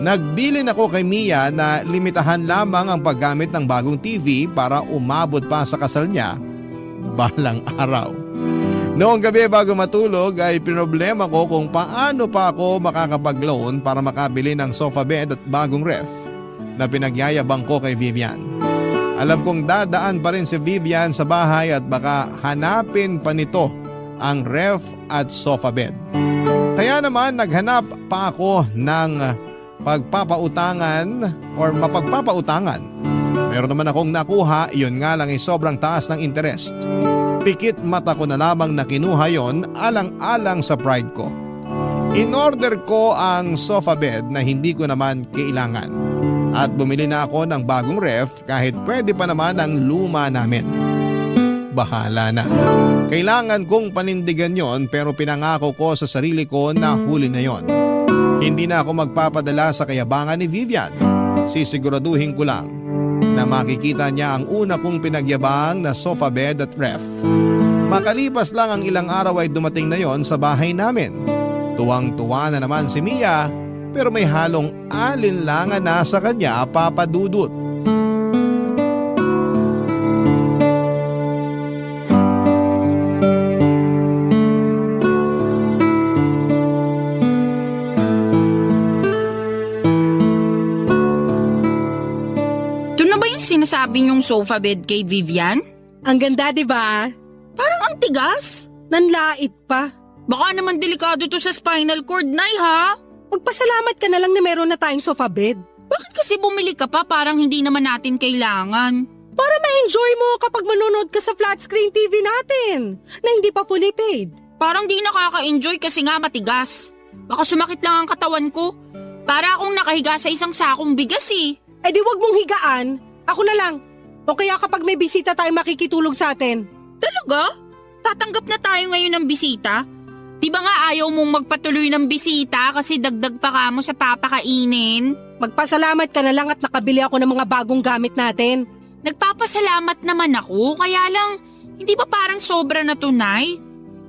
Nagbilin ako kay Mia na limitahan lamang ang paggamit ng bagong TV para umabot pa sa kasal niya balang araw. Noong gabi bago matulog ay pinoblema ko kung paano pa ako makakapag-loan para makabili ng sofa bed at bagong ref na pinagyayabang ko kay Vivian. Alam kong dadaan pa rin si Vivian sa bahay at baka hanapin pa nito ang ref at sofa bed. Kaya naman naghanap pa ako ng pagpapautangan or mapagpapautangan. Meron naman akong nakuha, iyon nga lang ay sobrang taas ng interest. Pikit mata ko na lamang na kinuha yon alang-alang sa pride ko. In-order ko ang sofa bed na hindi ko naman kailangan. At bumili na ako ng bagong ref kahit pwede pa naman ang luma namin. Bahala na. Kailangan kong panindigan yon pero pinangako ko sa sarili ko na huli na yon. Hindi na ako magpapadala sa kayabangan ni Vivian. Sisiguraduhin ko lang na makikita niya ang una kong pinagyabang na sofa bed at ref. Makalipas lang ang ilang araw ay dumating na yon sa bahay namin. Tuwang-tuwa na naman si Mia pero may halong alinlangan na sa kanya, Papa Dudut. Ito na ba yung sinasabi niyong sofa bed kay Vivian? Ang ganda, di ba? Parang ang tigas. Nanlait pa. Baka naman delikado to sa spinal cord, Nay, ha? Magpasalamat ka na lang na meron na tayong sofa bed. Bakit kasi bumili ka pa parang hindi naman natin kailangan? Para ma-enjoy mo kapag manonood ka sa flat screen TV natin na hindi pa fully paid. Parang di nakaka-enjoy kasi nga matigas. Baka sumakit lang ang katawan ko. Para akong nakahiga sa isang sakong bigas eh. Eh di wag mong higaan. Ako na lang. O kaya kapag may bisita tayong makikitulog sa atin. Talaga? Tatanggap na tayo ngayon ng bisita? Di ba nga ayaw mong magpatuloy ng bisita kasi dagdag pa ka mo sa papakainin? Magpasalamat ka na lang at nakabili ako ng mga bagong gamit natin. Nagpapasalamat naman ako, kaya lang hindi ba parang sobra na tunay?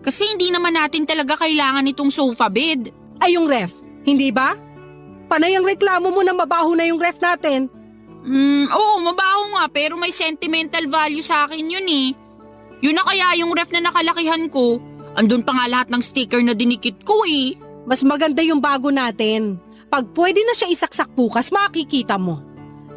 Kasi hindi naman natin talaga kailangan itong sofa bed. Ay yung ref, hindi ba? Panay ang reklamo mo na mabaho na yung ref natin. Oo, mabaho nga pero may sentimental value sa akin yun eh. Yun na kaya yung ref na nakalakihan ko. Andun pa nga lahat ng sticker na dinikit ko eh. Mas maganda yung bago natin. Pag pwede na siya isaksak bukas, makikita mo.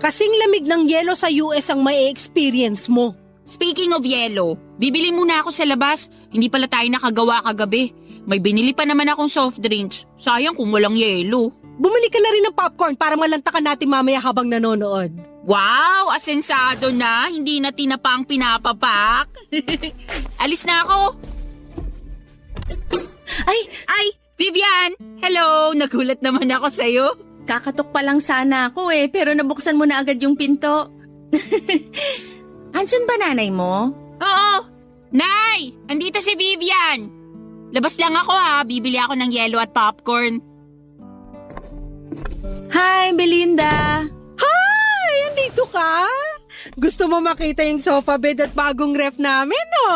Kasing lamig ng yelo sa US ang may experience mo. Speaking of yelo, bibili muna ako sa labas. Hindi pala tayo nakagawa kagabi. May binili pa naman akong soft drinks. Sayang kung walang yelo. Bumili ka na rin ng popcorn para malantakan natin mamaya habang nanonood. Wow, asensado na. Hindi na tinapa ang pinapapak. Alis na ako. Ay, Vivian! Hello! Nagulat naman ako sa'yo. Kakatok pa lang sana ako pero nabuksan mo na agad yung pinto. Andyan ba nanay mo? Oo! Nay! Andito si Vivian! Labas lang ako ha, bibili ako ng yelo at popcorn. Hi, Belinda! Ay, andito ka? Gusto mo makita yung sofa bed at bagong ref namin, no?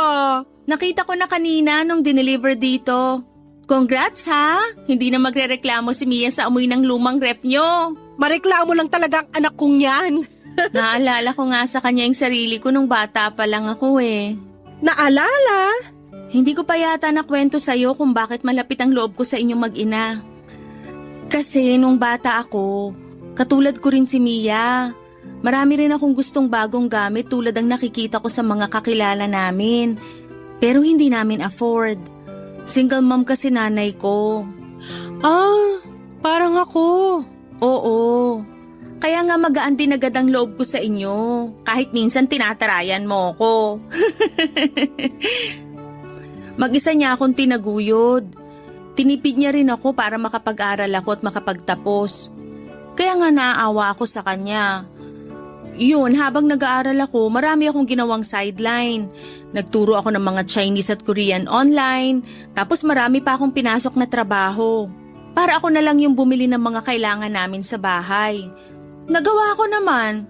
Nakita ko na kanina nung dineliver dito. Congrats ha! Hindi na magrereklamo si Mia sa amoy ng lumang ref nyo. Mareklamo lang talaga ang anak kong yan. Naalala ko nga sa kanya yung sarili ko nung bata pa lang ako eh. Naalala? Hindi ko pa yata nakwento sa'yo kung bakit malapit ang loob ko sa inyong mag-ina. Kasi nung bata ako, katulad ko rin si Mia. Marami rin akong gustong bagong gamit tulad ang nakikita ko sa mga kakilala namin. Pero hindi namin afford. Single mom kasi nanay ko. Ah, parang ako. Oo. Kaya nga magaan din agad ang loob ko sa inyo. Kahit minsan tinatarayan mo ko. Mag-isa niya akong tinaguyod. Tinipid niya rin ako para makapag-aral ako at makapagtapos. Kaya nga naaawa ako sa kanya. Yun, habang nag-aaral ako, marami akong ginawang sideline. Nagturo ako ng mga Chinese at Korean online, tapos marami pa akong pinasok na trabaho. Para ako na lang yung bumili ng mga kailangan namin sa bahay. Nagawa ko naman.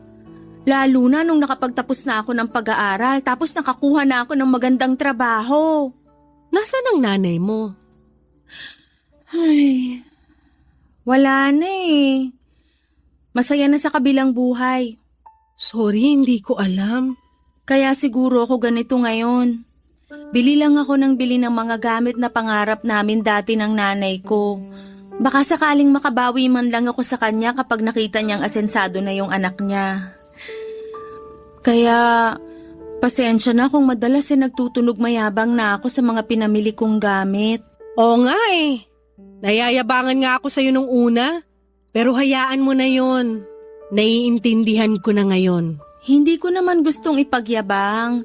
Lalo na nung nakapagtapos na ako ng pag-aaral, tapos nakakuha na ako ng magandang trabaho. Nasaan ang nanay mo? Ay, wala na eh. Masaya na sa kabilang buhay. Sorry, hindi ko alam. Kaya siguro ako ganito ngayon. Bili lang ako ng bili ng mga gamit na pangarap namin dati ng nanay ko. Baka sakaling makabawi man lang ako sa kanya kapag nakita niyang asensado na yung anak niya. Kaya, pasensya na kung madalas nagtutunog mayabang na ako sa mga pinamili kong gamit. Oo nga eh. Nayayabangan nga ako sa'yo nung una. Pero hayaan mo na yon. Naiintindihan ko na ngayon. Hindi ko naman gustong ipagyabang.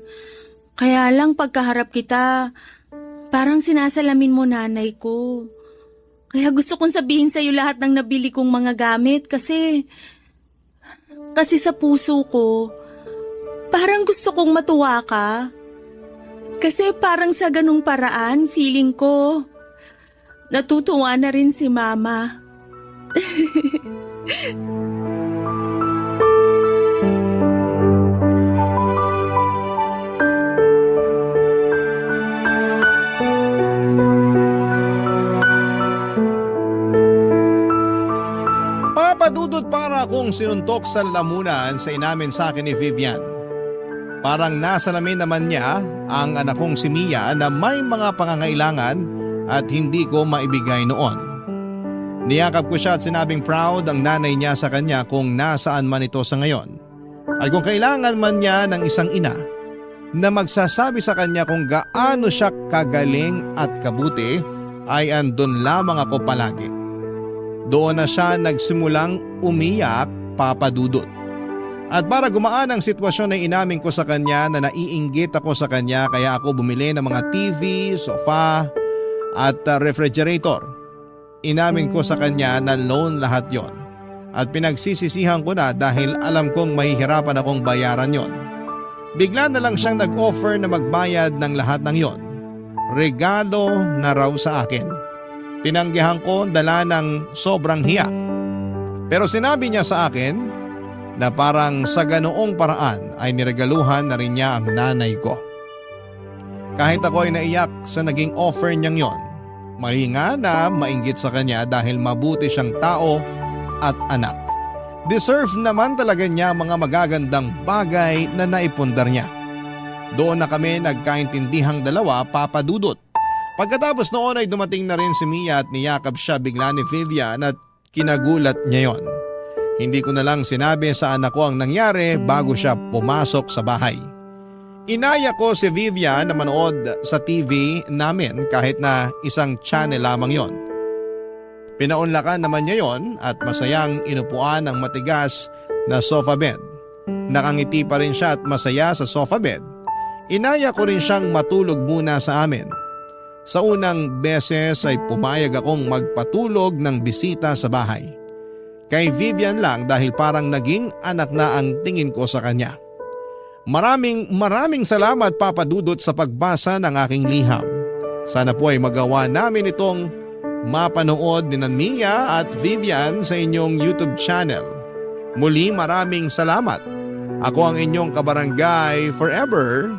Kaya lang pagkaharap kita, parang sinasalamin mo nanay ko. Kaya gusto kong sabihin sa'yo lahat ng nabili kong mga gamit kasi sa puso ko, parang gusto kong matuwa ka. Kasi parang sa ganung paraan, feeling ko, natutuwa na rin si Mama. Papadudot para akong sinuntok sa lalamunan sa inamin sa akin ni Vivian. Parang nasalamin naman niya ang anak kong si Mia na may mga pangangailangan at hindi ko maibigay noon. Niyakap ko siya at sinabing proud ang nanay niya sa kanya kung nasaan man ito sa ngayon. At kung kailangan man niya ng isang ina na magsasabi sa kanya kung gaano siya kagaling at kabuti ay andun lamang ako palagi. Doon na siya nagsimulang umiyak, Papa Dudut. At para gumaan ang sitwasyon ay inamin ko sa kanya na naiinggit ako sa kanya kaya ako bumili ng mga TV, sofa at refrigerator. Inamin ko sa kanya na loan lahat yon. At pinagsisisihan ko na dahil alam kong mahihirapan akong bayaran yon. Bigla na lang siyang nag-offer na magbayad ng lahat ng yon. Regalo na raw sa akin. Tinanggihan ko dala ng sobrang hiya. Pero sinabi niya sa akin na parang sa ganoong paraan ay niregaluhan na rin niya ang nanay ko. Kahit ako ay naiyak sa naging offer niyang yon, mali nga na mainggit sa kanya dahil mabuti siyang tao at anak. Deserve naman talaga niya mga magagandang bagay na naipundar niya. Doon na kami nagkaintindihang dalawa, Papa Dudut. Pagkatapos noon ay dumating na rin si Mia at niyakap siya bigla ni Vivian at kinagulat niya yon. Hindi ko na lang sinabi sa anak ko ang nangyari bago siya pumasok sa bahay. Inaya ko si Vivian na manood sa TV namin kahit na isang channel lamang yon. Pinaunlakan naman niya yon at masayang inupuan ang matigas na sofa bed. Nakangiti pa rin siya at masaya sa sofa bed. Inaya ko rin siyang matulog muna sa amin. Sa unang beses ay pumayag akong magpatulog ng bisita sa bahay. Kay Vivian lang dahil parang naging anak na ang tingin ko sa kanya. Maraming salamat, Papa Dudut, sa pagbasa ng aking liham. Sana po ay magawa namin itong mapanood ni Mia at Vivian sa inyong YouTube channel. Muli maraming salamat. Ako ang inyong kabarangay forever,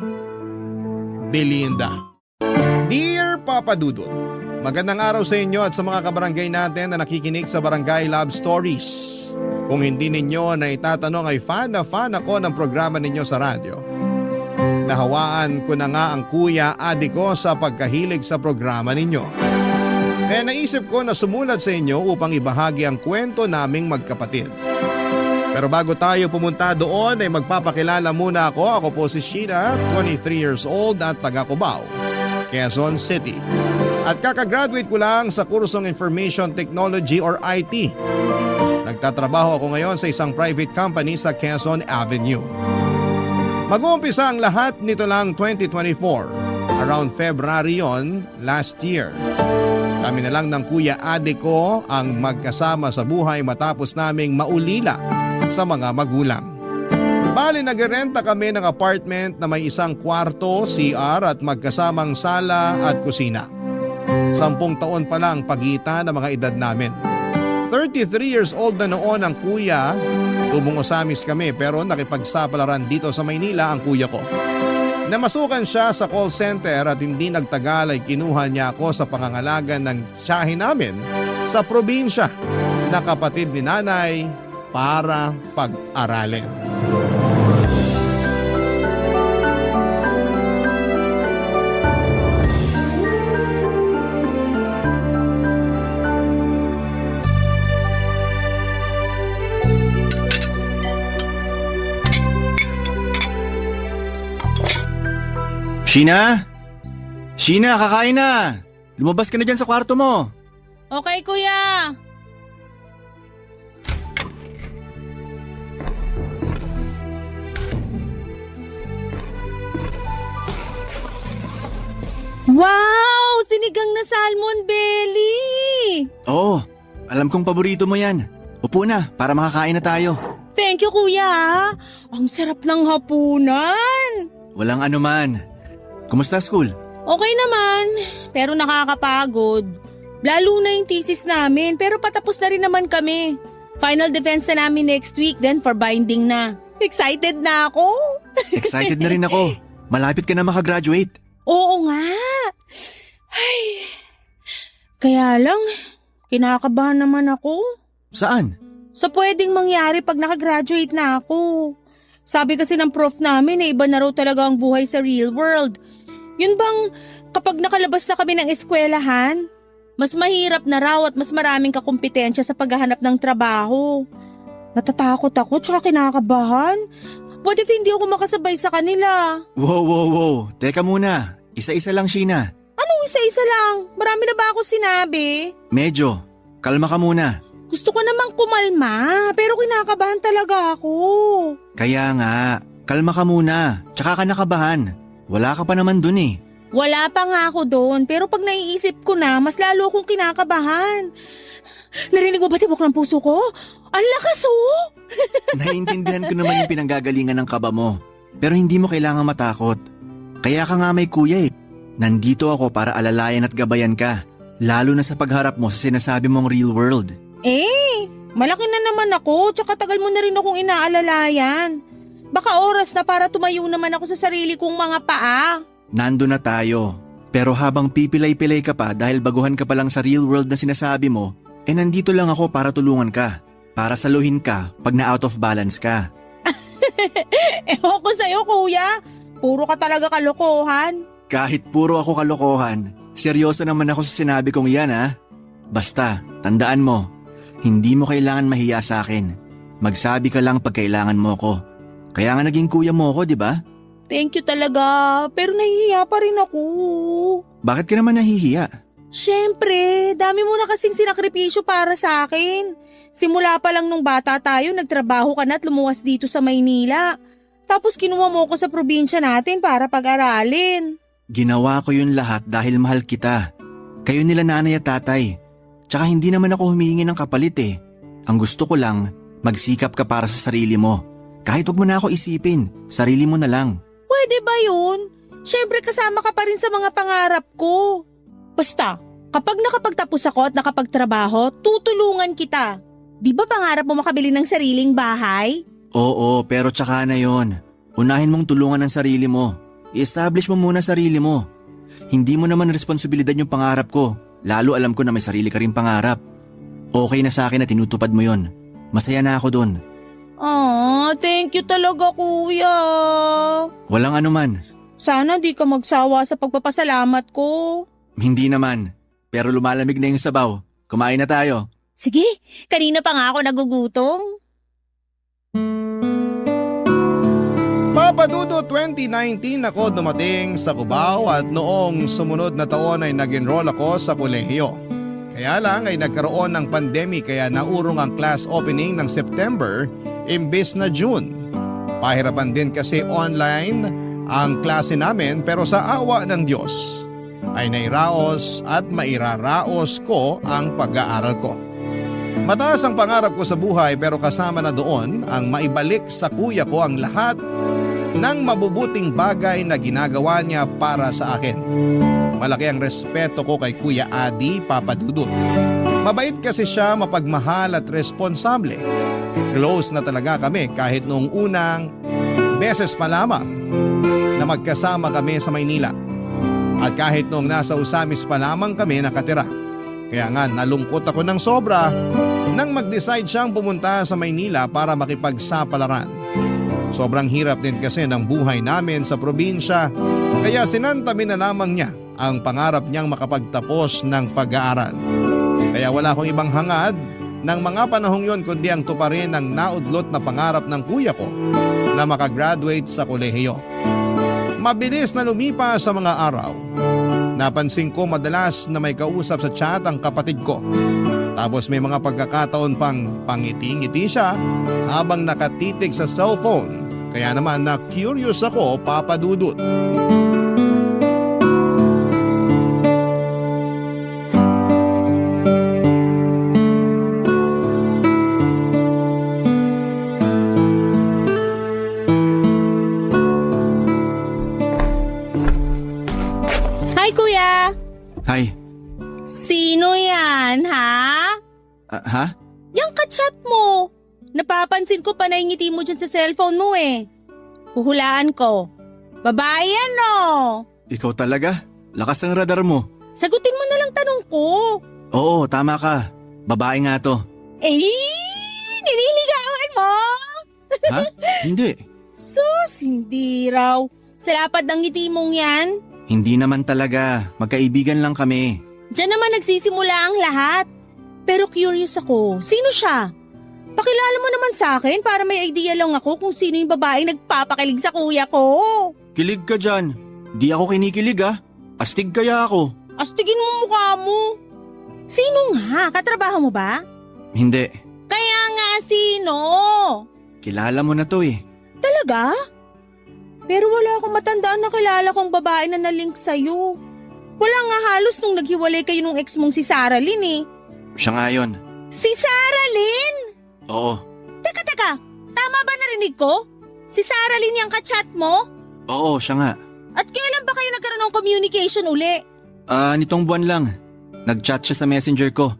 Belinda. Dear Papa Dudut, magandang araw sa inyo at sa mga kabarangay natin na nakikinig sa Barangay Love Stories. Kung hindi ninyo na itatanong ay fan na fan ako ng programa ninyo sa radyo. Nahawaan ko na nga ang kuya adi ko sa pagkahilig sa programa ninyo. Kaya naisip ko na sumulat sa inyo upang ibahagi ang kwento naming magkapatid. Pero bago tayo pumunta doon ay magpapakilala muna ako. Ako po si Sheena, 23 years old at taga Cubao, Quezon City. At kakagraduate ko lang sa kursong Information Technology or IT. Nagtatrabaho ako ngayon sa isang private company sa Quezon Avenue. Mag-uumpisa ang lahat nito lang 2024. Around February yon last year. Kami na lang ng kuya ade ko ang magkasama sa buhay matapos naming maulila sa mga magulang. Bali nagre-renta kami ng apartment na may isang kwarto, CR at magkasamang sala at kusina. 10 taon pa lang pagitan ng mga edad namin. 33 years old na noon ang kuya. Umungosamis kami pero nakipagsapalaran dito sa Maynila ang kuya ko. Namasukan siya sa call center at hindi nagtagal ay kinuha niya ako sa pangangalaga ng tiyahin namin sa probinsya na kapatid ni nanay para pag-aralin. Sheena? Sheena, kakain na! Lumabas ka na dyan sa kwarto mo. Okay, kuya. Wow! Sinigang na salmon belly! Oo, alam kong paborito mo yan. Upo na para makakain na tayo. Thank you, kuya. Ang sarap ng hapunan. Walang anuman. Kumusta school? Okay naman, pero nakakapagod. Lalo na yung thesis namin, pero patapos na rin naman kami. Final defense na namin next week, then for binding na. Excited na ako. Excited na rin ako. Malapit ka na makagraduate. Oo nga. Ay. Kaya lang, kinakabahan naman ako. Saan? Sa pwedeng mangyari pag nakagraduate na ako. Sabi kasi ng prof namin na iba na raw talaga ang buhay sa real world. Yun bang kapag nakalabas na kami ng eskwelahan, mas mahirap na raw at mas maraming kakumpetensya sa paghahanap ng trabaho. Natatakot ako tsaka kinakabahan. What if hindi ako makasabay sa kanila? Wow. Teka muna. Isa-isa lang, Sheena. Anong isa-isa lang? Marami na ba ako sinabi? Medyo. Kalma ka muna. Gusto ko namang kumalma, pero kinakabahan talaga ako. Kaya nga, kalma ka muna. Tsaka ka nakabahan. Wala ka pa naman dun eh. Wala pa nga ako doon, pero pag naiisip ko na, mas lalo akong kinakabahan. Narinig mo ba tibok ng puso ko? Ang lakas oh! Naiintindihan ko naman yung pinanggagalingan ng kaba mo. Pero hindi mo kailangang matakot. Kaya ka nga may kuya eh. Nandito ako para alalayan at gabayan ka. Lalo na sa pagharap mo sa sinasabi mong real world. Malaki na naman ako, tsaka tagal mo na rin akong inaalalayan. Baka oras na para tumayo naman ako sa sarili kong mga paa. Nando na tayo. Pero habang pipilay-pilay ka pa dahil baguhan ka pa lang sa real world na sinasabi mo, nandito lang ako para tulungan ka. Para saluhin ka pag na-out of balance ka. Ewan ko sa'yo, kuya. Puro ka talaga kalokohan. Kahit puro ako kalokohan, seryoso naman ako sa sinabi kong yan ha. Basta, tandaan mo, hindi mo kailangan mahiya sa akin. Magsabi ka lang pag kailangan mo ko. Kaya nga naging kuya mo ko, di ba? Thank you talaga, pero nahihiya pa rin ako. Bakit ka naman nahihiya? Siyempre, dami mo na kasing sinakripisyo para sa akin. Simula pa lang nung bata tayo, nagtrabaho ka na at lumuwas dito sa Maynila. Tapos kinuha mo ko sa probinsya natin para pag-aralin. Ginawa ko yun lahat dahil mahal kita. Kayo nila nanay at tatay. Tsaka hindi naman ako humihingi ng kapalit eh. Ang gusto ko lang, magsikap ka para sa sarili mo. Kahit wag mo na ako isipin, sarili mo na lang. Pwede ba yun? Siyempre kasama ka pa rin sa mga pangarap ko. Basta, Kapag nakapagtapos ako at nakapagtrabaho, tutulungan kita. Di ba pangarap mo makabili ng sariling bahay? Oo, pero tsaka na yon. Unahin mong tulungan ang sarili mo. I-establish mo muna sarili mo. Hindi mo naman responsibilidad yung pangarap ko. Lalo alam ko na may sarili ka rin pangarap. Okay na sa akin na tinutupad mo yon. Masaya na ako dun. Thank you talaga kuya. Walang anuman. Sana di ka magsawa sa pagpapasalamat ko. Hindi naman. Pero lumalamig na yung sabaw. Kumain na tayo. Sige, kanina pa nga ako nagugutom. Papa Dudut, 2019 ako dumating sa Cubao at noong sumunod na taon ay nag-enroll ako sa kolehiyo. Kaya lang ay nagkaroon ng pandemic kaya naurong ang class opening ng September imbes na June. Pahirapan din kasi online ang klase namin pero sa awa ng Diyos ay nairaos at mairaraos ko ang pag-aaral ko. Mataas ang pangarap ko sa buhay pero kasama na doon ang maibalik sa kuya ko ang lahat ng mabubuting bagay na ginagawa niya para sa akin. Malaki ang respeto ko kay Kuya Adi, Papa Dudut. Mabait kasi siya, mapagmahal at responsable. Close na talaga kami kahit noong unang beses pa lamang na magkasama kami sa Maynila. At kahit noong nasa Usamis pa lamang kami nakatira. Kaya nga nalungkot ako ng sobra nang mag-decide siyang pumunta sa Maynila para makipagsapalaran. Sobrang hirap din kasi ng buhay namin sa probinsya kaya sinantabi na lamang niya ang pangarap niyang makapagtapos ng pag-aaral. Kaya wala akong ibang hangad ng mga panahong yon kundi ang tuparin ang naudlot na pangarap ng kuya ko na makagraduate sa kolehiyo. Mabilis na lumipas sa mga araw. Napansin ko madalas na may kausap sa chat ang kapatid ko. Tapos may mga pagkakataon pang pangiti-ngiti siya habang nakatitig sa cellphone. Kaya naman na curious ako, Papa Dudut. Hi kuya! Hi. Sino yan, ha? Ha? Yang ka-chat mo. Napapansin ko pa na ngiti mo dyan sa cellphone mo eh. Huhulaan ko. Babae yan no? Ikaw talaga? Lakas ng radar mo. Sagutin mo na lang tanong ko. Oo, tama ka. Babae nga to. Nililigawan mo? Ha? Hindi. Sus, hindi raw. Sa lapad ng ngiti mong yan. Hindi naman talaga. Magkaibigan lang kami. Diyan naman nagsisimula ang lahat. Pero curious ako, sino siya? Pakilala mo naman sa akin para may idea lang ako kung sino yung babaeng nagpapakilig sa kuya ko. Kilig ka dyan. Di ako kinikilig ah. Astig kaya ako. Astigin mo mukha mo. Sino nga? Katrabaho mo ba? Hindi. Kaya nga sino? Kilala mo na to eh. Talaga? Pero wala akong matandaan na kilala kong babae na nalink sa'yo. Wala nga halos nung naghiwalay kayo nung ex mong si Sarah Lynn eh. Siya nga yun. Si Sarah Lynn? Oo. Teka. Tama ba narinig ko? Si Sarah Lynn yung ka-chat mo? Oo, siya nga. At kailan ba kayo nagkaroon ng communication uli? Nitong buwan lang. Nag-chat siya sa messenger ko.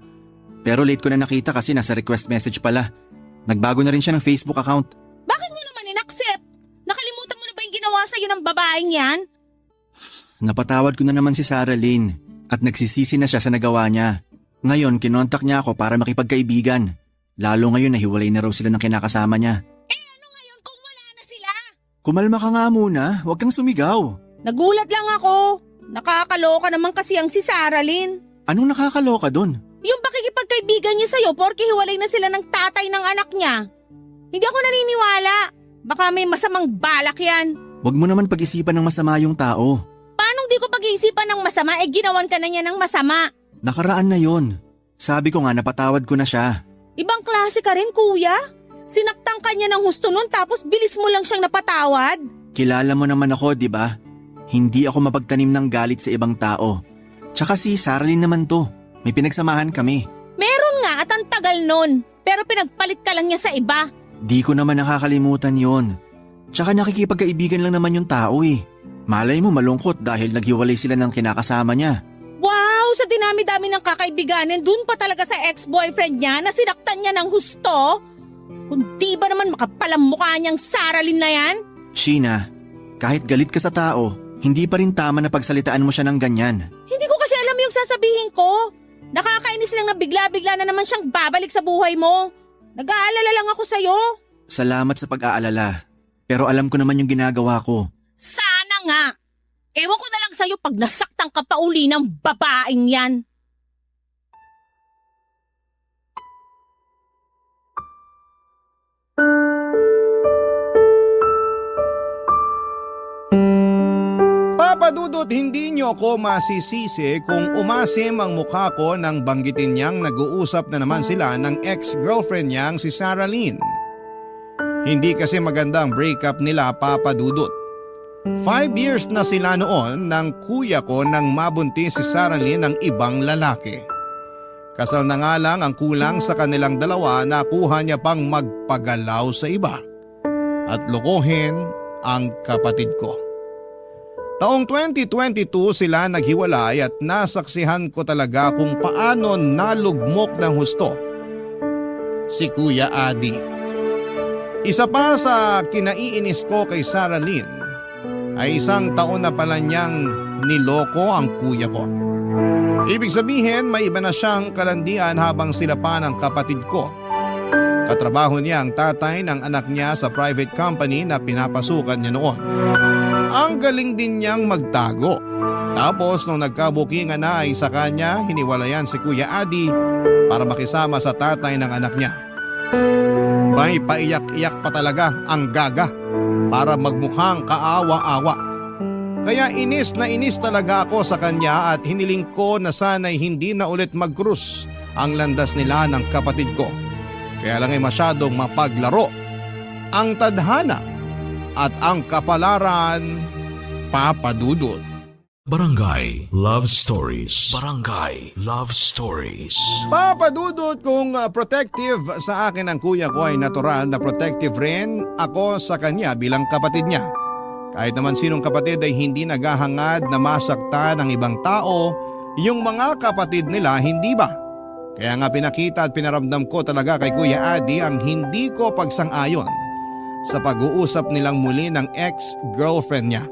Pero late ko na nakita kasi nasa request message pala. Nagbago na rin siya ng Facebook account. Bakit mo naman in-accept? Nakalimutan mo na ba yung ginawa sa'yo ng babaeng yan? Napatawad ko na naman si Sarah Lynn at nagsisisi na siya sa nagawa niya. Ngayon, kinontak niya ako para makipagkaibigan. Lalo ngayon nahiwalay na raw sila ng kinakasama niya. Ano ngayon kung wala na sila? Kumalma ka nga muna, huwag kang sumigaw. Nagulat lang ako. Nakakaloka naman kasi ang si Sarah Lynn. Anong nakakaloka dun? Yung pakikipagkaibigan niya sa'yo porke hiwalay na sila ng tatay ng anak niya. Hindi ako naniniwala. Baka may masamang balak yan. Huwag mo naman pag-isipan ng masama yung tao. Paano di ko pag-iisipan ng masama ginawan ka na niya ng masama? Nakaraan na yon. Sabi ko nga napatawad ko na siya. Ibang klase ka rin kuya. Sinaktan ka niya ng husto nun tapos bilis mo lang siyang napatawad. Kilala mo naman ako, di ba? Hindi ako mapagtanim ng galit sa ibang tao. Tsaka si Sarah Lynn naman to. May pinagsamahan kami. Meron nga at ang tagal nun. Pero pinagpalit ka lang niya sa iba. Di ko naman nakakalimutan yon. Tsaka nakikipagkaibigan lang naman yung tao eh. Malay mo malungkot dahil naghiwalay sila ng kinakasama niya. Wow! sa dinami-dami ng kakaibiganin, dun pa talaga sa ex-boyfriend niya na sinaktan niya ng husto? Kung di ba naman makapalang mukha niyang Saralyn na yan? Sheena, kahit galit ka sa tao, hindi pa rin tama na pagsalitaan mo siya ng ganyan. Hindi ko kasi alam yung sasabihin ko. Nakakainis lang na bigla-bigla na naman siyang babalik sa buhay mo. Nag-aalala lang ako sa'yo. Salamat sa pag-aalala. Pero alam ko naman yung ginagawa ko. Sana nga. Ewan ko na lang sa'yo pag nasaktan ka pa uli ng babaeng yan. Papa Dudut, hindi niyo ako masisisi kung umasim ang mukha ko nang banggitin niyang nag-uusap na naman sila ng ex-girlfriend niyang si Saralyn. Hindi kasi maganda ang breakup nila, Papa Dudut. 5 years na sila noon nang kuya ko nang mabuntis si Saralyn ng ibang lalaki. Kasal na nga lang ang kulang sa kanilang dalawa na kuha niya pang magpagalaw sa iba at lokohin ang kapatid ko. Taong 2022 sila naghiwalay at nasaksihan ko talaga kung paano nalugmok ng husto si Kuya Adi. Isa pa sa kinaiinis ko kay Saralyn ay 1 taon na pala niyang niloko ang kuya ko. Ibig sabihin may iba na siyang kalandian habang sila pa ng kapatid ko. Katrabaho niya ang tatay ng anak niya sa private company na pinapasukan niya noon. Ang galing din niyang magtago. Tapos nung nagkabukingan na ay sa kanya hiniwalayan si Kuya Adi para makisama sa tatay ng anak niya. May paiyak-iyak pa talaga ang gaga para magmukhang kaawa-awa. Kaya inis na inis talaga ako sa kanya at hiniling ko na sana'y hindi na ulit mag-cruise ang landas nila ng kapatid ko. Kaya lang ay masyadong mapaglaro ang tadhana at ang kapalaran, Papa Dudut. Barangay Love Stories. Barangay Love Stories. Papa Dudut, kung protective sa akin ang kuya ko ay natural na protective rin ako sa kanya bilang kapatid niya. Kahit naman sinong kapatid ay hindi naghahangad na masakta ng ibang tao, yung mga kapatid nila hindi ba? Kaya nga pinakita at pinaramdam ko talaga kay Kuya Adi ang hindi ko pagsang-ayon sa pag-uusap nilang muli ng ex-girlfriend niya.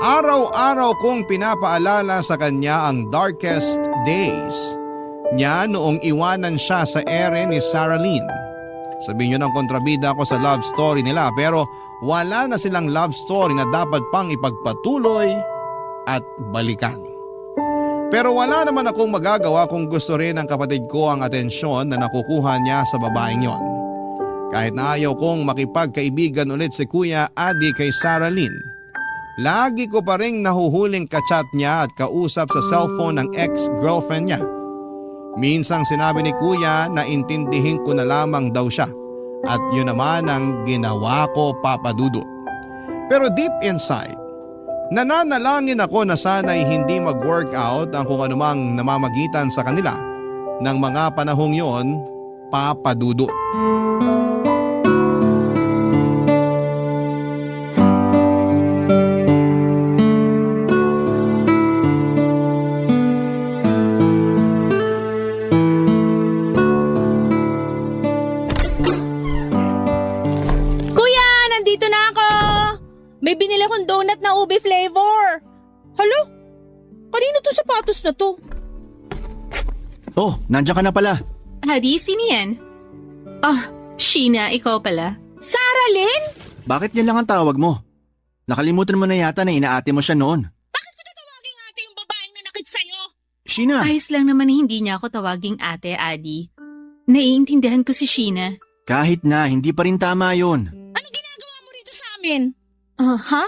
Araw-araw kong pinapaalala sa kanya ang darkest days niya noong iwanan siya sa ere ni Saralyn. Sabihin niyo ng kontrabida ako sa love story nila pero wala na silang love story na dapat pang ipagpatuloy at balikan. Pero wala naman akong magagawa kung gusto rin ng kapatid ko ang atensyon na nakukuha niya sa babaeng yon. Kahit na ayaw kong makipagkaibigan ulit si Kuya Adi kay Saralyn, lagi ko pa ring nahuhuling kachat niya at kausap sa cellphone ng ex-girlfriend niya. Minsang sinabi ni Kuya na intindihin ko na lamang daw siya at yun naman ang ginawa ko, Papa Dudut. Pero deep inside, nananalangin ako na sana'y hindi mag-workout ang kung anumang namamagitan sa kanila ng mga panahong yon, Papa Dudut. May binili akong donut na ube flavor. Halo? Kanino to sapatos na to? Oh, nandiyan ka na pala. Hadi, sino yan? Sheena, ikaw pala. Saralyn? Bakit yan lang ang tawag mo? Nakalimutan mo na yata na inaate mo siya noon. Bakit ko tatawaging ate yung babaeng nanakit sa'yo? Sheena! Ayos lang naman na hindi niya ako tawaging ate, Adi. Naiintindihan ko si Sheena. Kahit na, hindi pa rin tama yun. Anong ginagawa mo rito sa amin? Ha?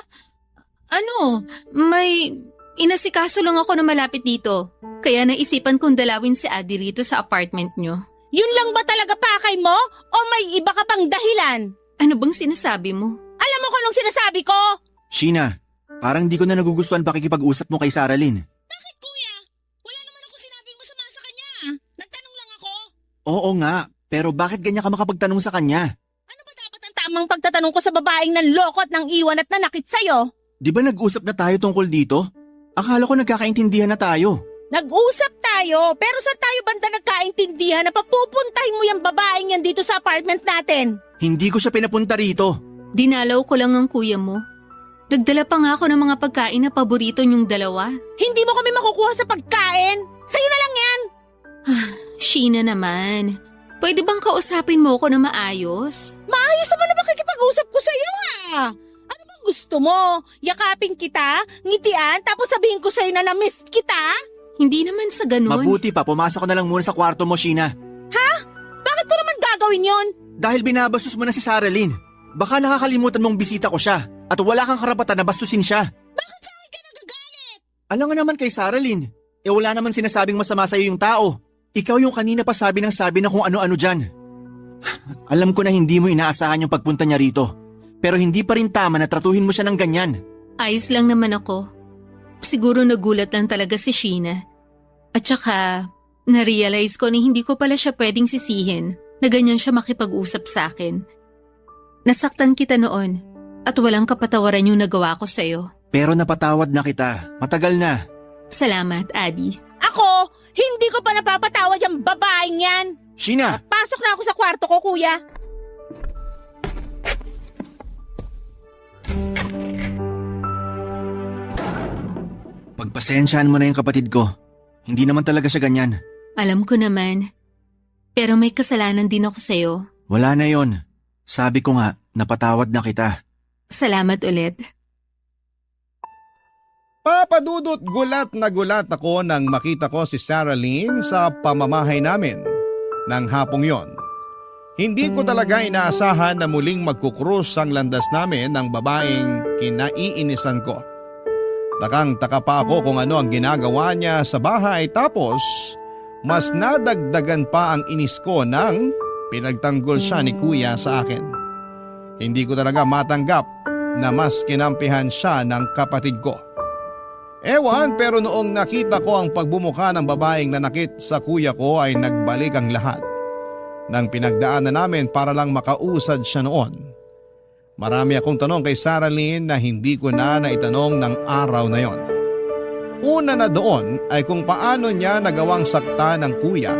Ano? May inasikaso lang ako na malapit dito. Kaya naisipan kong dalawin si Adi rito sa apartment nyo. Yun lang ba talaga pakay mo? O may iba ka pang dahilan? Ano bang sinasabi mo? Alam mo kung anong sinasabi ko? Sheena, parang di ko na nagugustuhan pakikipag-usap mo kay Saralyn. Bakit kuya? Wala naman ako sinabing masama sa kanya. Nagtanong lang ako. Oo nga, pero bakit ganyan ka makapagtanong sa kanya? Ano ba dapat ang tamang pagtatanong ko sa babaeng nanloko at nang iwan at nanakit sa'yo? Di ba nag-usap na tayo tungkol dito? Akala ko nagkakaintindihan na tayo. Nag-usap tayo, pero saan tayo banda nagkaintindihan na papupuntahin mo yung babaeng yan dito sa apartment natin? Hindi ko siya pinapunta rito. Dinalaw ko lang ang kuya mo. Nagdala pa nga ako ng mga pagkain na paborito niyong dalawa. Hindi mo kami makukuha sa pagkain. Sa'yo na lang yan. Sheena naman. Pwede bang kausapin mo ako na maayos? Maayos naman na makikipag-usap ko sa'yo Ano bang gusto mo? Yakapin kita, ngitian, tapos sabihin ko sa'yo na na-miss kita? Hindi naman sa ganun. Mabuti pa, pumasok ka na lang muna sa kwarto mo, Sheena. Bakit mo naman gagawin yon? Dahil binabastos mo na si Saralyn. Baka nakakalimutan mong bisita ko siya at wala kang karapatan na bastusin siya. Bakit sa akin ka nagagalit? Alam nga naman kay Saralyn, wala naman sinasabing masama sa'yo yung tao. Ikaw yung kanina pa sabi na kung ano-ano dyan. Alam ko na hindi mo inaasahan yung pagpunta niya rito. Pero hindi pa rin tama na tratuhin mo siya ng ganyan. Ayos lang naman ako. Siguro nagulat lang talaga si Sheena. At saka, na-realize ko na hindi ko pala siya pwedeng sisihin na ganyan siya makipag-usap sa akin. Nasaktan kita noon at walang kapatawaran yung nagawa ko sa'yo. Pero napatawad na kita. Matagal na. Salamat, Adi. Ako, hindi ko pa napapatawad yung babaeng yan. Sheena! Pasok na ako sa kwarto ko, kuya. Pagpasensyahan mo na yung kapatid ko. Hindi naman talaga siya ganyan. Alam ko naman. Pero may kasalanan din ako sa'yo. Wala na yon. Sabi ko nga, napatawad na kita. Salamat ulit. Papadudot, gulat na gulat ako nang makita ko si Saralyn sa pamamahay namin ng hapong yon. Hindi ko talaga inaasahan na muling magkukrus ang landas namin ng babaeng kinaiinisan ko. Takang-taka pa ako kung ano ang ginagawa niya sa bahay, tapos mas nadagdagan pa ang inis ko nang pinagtanggol siya ni kuya sa akin. Hindi ko talaga matanggap na mas kinampihan siya ng kapatid ko. Ewan, pero noong nakita ko ang pagbumuka ng babaeng nanakit sa kuya ko ay nagbalik ang lahat ng pinagdaanan namin para lang makausad siya noon. Marami akong tanong kay Saralyn na hindi ko na naitanong ng araw na yon. Una na doon ay kung paano niya nagawang sakta ng kuya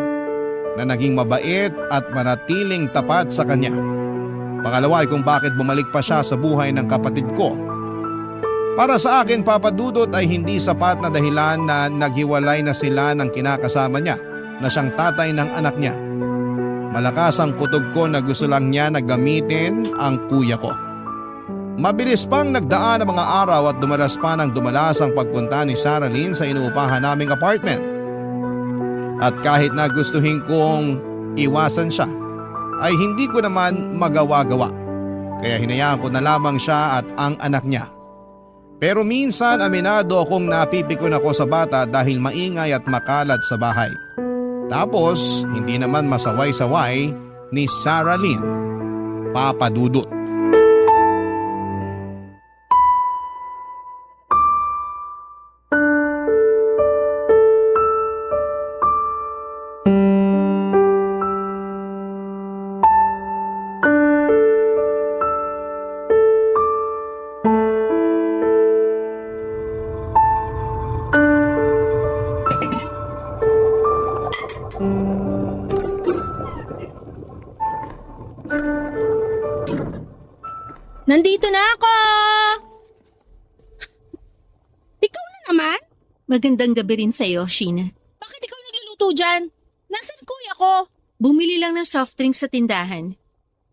na naging mabait at manatiling tapat sa kanya. Pangalawa ay kung bakit bumalik pa siya sa buhay ng kapatid ko. Para sa akin, papadudot, ay hindi sapat na dahilan na naghiwalay na sila ng kinakasama niya na siyang tatay ng anak niya. Malakas ang kutob ko na gusto lang niya na gamitin ang kuya ko. Mabilis pang nagdaan ang mga araw at dumalas pa ng dumalas ang pagpunta ni Saralyn sa inuupahan naming apartment. At kahit na gustuhin kong iwasan siya, ay hindi ko naman magawa-gawa. Kaya hinayaan ko na lamang siya at ang anak niya. Pero minsan aminado akong napipikon ako sa bata dahil maingay at makalat sa bahay. Tapos hindi naman masaway-saway ni Saralyn. Papadudot. Nandito na ako! Ikaw na naman? Magandang gabi rin sa'yo, Sheena. Bakit ikaw nagluluto dyan? Nasaan kuya ko? Bumili lang ng soft drinks sa tindahan.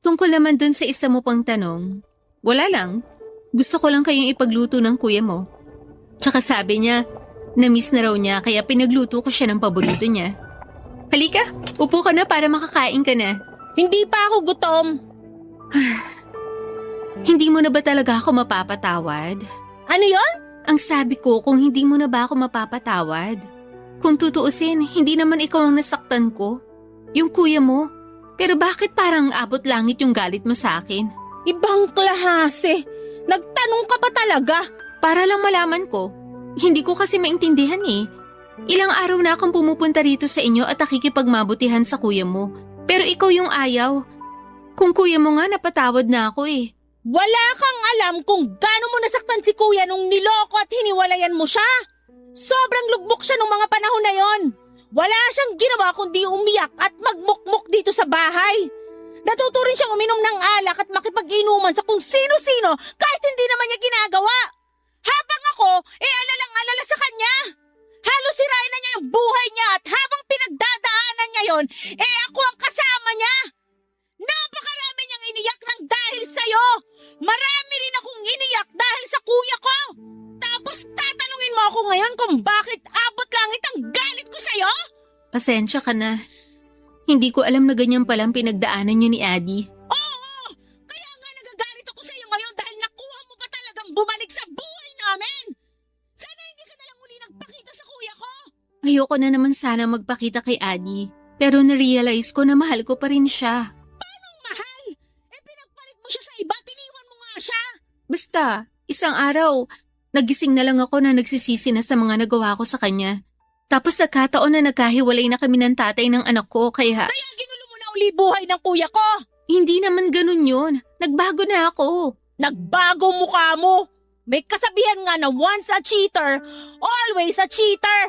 Tungkol naman dun sa isa mo pang tanong, wala lang. Gusto ko lang kayong ipagluto ng kuya mo. Tsaka sabi niya, na-miss na raw niya kaya pinagluto ko siya ng paborito niya. Halika, upo ka na para makakain ka na. Hindi pa ako gutom. Hindi mo na ba talaga ako mapapatawad? Ano yon? Ang sabi ko, kung hindi mo na ba ako mapapatawad? Kung tutuusin, hindi naman ikaw ang nasaktan ko. Yung kuya mo. Pero bakit parang abot langit yung galit mo sa akin? Ibang klase. Nagtanong ka pa talaga. Para lang malaman ko. Hindi ko kasi maintindihan eh. Ilang araw na akong pumupunta rito sa inyo at nakikipagmabutihan sa kuya mo. Pero ikaw yung ayaw. Kung kuya mo nga, napatawad na ako eh. Wala kang alam kung gaano mo nasaktan si kuya nung niloko at hiniwalayan mo siya. Sobrang lugmok siya nung mga panahon na yon. Wala siyang ginawa kundi umiyak at magmukmuk dito sa bahay. Natuto rin siyang uminom ng alak at makipag-inuman sa kung sino-sino kahit hindi naman niya ginagawa. Habang ako, alalang-alala sa kanya. Halos sirain na niya yung buhay niya at habang pinagdadaanan niya yon, ako ang kasama niya. Napakarami niyang iniyak ng dahil sa'yo. Marami rin akong iniyak dahil sa kuya ko. Tapos tatanungin mo ako ngayon kung bakit abot langit ang galit ko sa'yo? Pasensya ka na. Hindi ko alam na ganyan palang pinagdaanan niyo ni Adi. Oo! Kaya nga nagagalit ako sa'yo ngayon dahil nakuha mo pa talagang bumalik sa buhay namin! Sana hindi ka nalang uli nagpakita sa kuya ko! Ayoko na naman sana magpakita kay Adi. Pero na-realize ko na mahal ko pa rin siya. Mahal! Pinagpalit mo siya sa iba, tiniwan mo nga siya! Basta, isang araw, nagising na lang ako na nagsisisi na sa mga nagawa ko sa kanya. Tapos nagkataon na nagkahiwalay na kami ng tatay ng anak ko kaya Kaya ginulo mo na uli buhay ng kuya ko! hindi naman ganun yun. Nagbago na ako. Nagbago mukha mo! May kasabihan nga na once a cheater, always a cheater!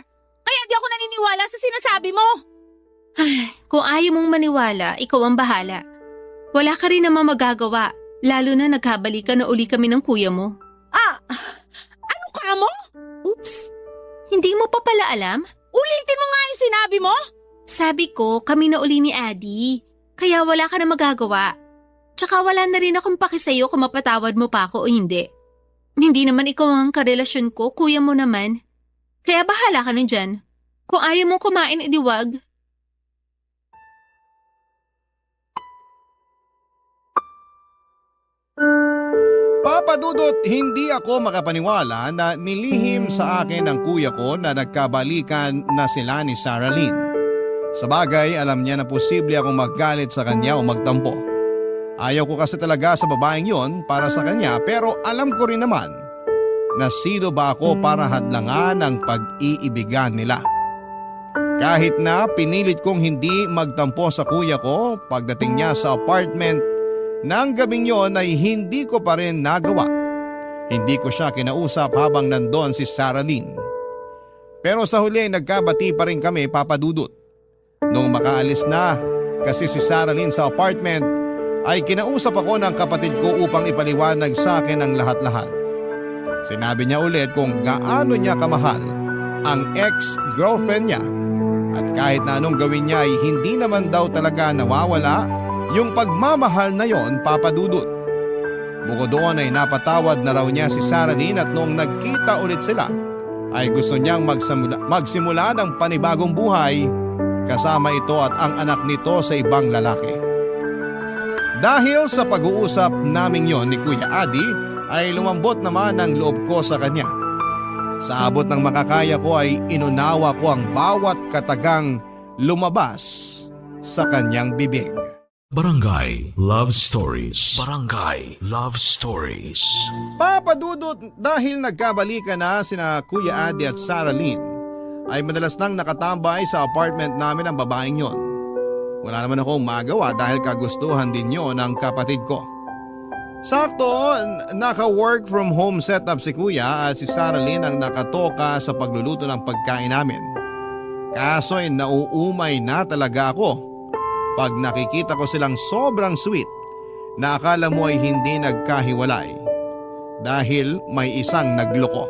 Kaya di ako naniniwala sa sinasabi mo! Kung ayaw mong maniwala, ikaw ang bahala. Wala ka rin naman magagawa, lalo na nagkabalikan na uli kami ng kuya mo. Ano ka mo? Oops! Hindi mo pa pala alam? Ulitin mo nga yung sinabi mo! Sabi ko, kami na uli ni Adi. Kaya wala ka na magagawa. Tsaka wala na rin akong paki sa'yo kung mapatawad mo pa ako o hindi. Hindi naman ikaw ang karelasyon ko, kuya mo naman. Kaya bahala ka na dyan. Kung ayaw mong kumain, edi wag. Papa Dudut, hindi ako makapaniwala na nilihim sa akin ng kuya ko na nagkabalikan na sila ni Sarah Lynn. Sa bagay, alam niya na posible akong magalit sa kanya o magtampo. Ayaw ko kasi talaga sa babaeng yon para sa kanya pero alam ko rin naman na sino ba ako para hadlangan ang pag-iibigan nila. Kahit na pinilit kong hindi magtampo sa kuya ko pagdating niya sa apartment, nang gabing yon ay hindi ko pa rin nagawa. Hindi ko siya kinausap habang nandun si Sarah Lynn. Pero sa huli nagkabati pa rin kami, Papa Dudut. Nung makaalis na kasi si Sarah Lynn sa apartment ay kinausap ako ng kapatid ko upang ipaliwanag sa akin ang lahat-lahat. Sinabi niya ulit kung gaano niya kamahal ang ex-girlfriend niya at kahit na anong gawin niya ay hindi naman daw talaga nawawala yung pagmamahal na yon, Papa Dudut. Bukod doon ay napatawad na raw niya si Sarah Lynn at noong nagkita ulit sila ay gusto niyang magsimula ng panibagong buhay kasama ito at ang anak nito sa ibang lalaki. Dahil sa pag-uusap naming yon ni Kuya Adi ay lumambot naman ang loob ko sa kanya. Sa abot ng makakaya ko ay inunawa ko ang bawat katagang lumabas sa kanyang bibig. Barangay Love Stories. Barangay Love Stories. Papa Dudut, dahil nagkabalikan na sina Kuya Adi at Sarah Lynn, ay madalas nang nakatambay sa apartment namin ang babaeng yon. Wala naman akong magawa dahil kagustuhan din yon ng kapatid ko. Sakto, naka-work from home setup si Kuya at si Sarah Lynn ang nakatoka sa pagluluto ng pagkain namin. Kaso ay nauumay na talaga ako pag nakikita ko silang sobrang sweet na akala mo ay hindi nagkahiwalay dahil may isang nagloko.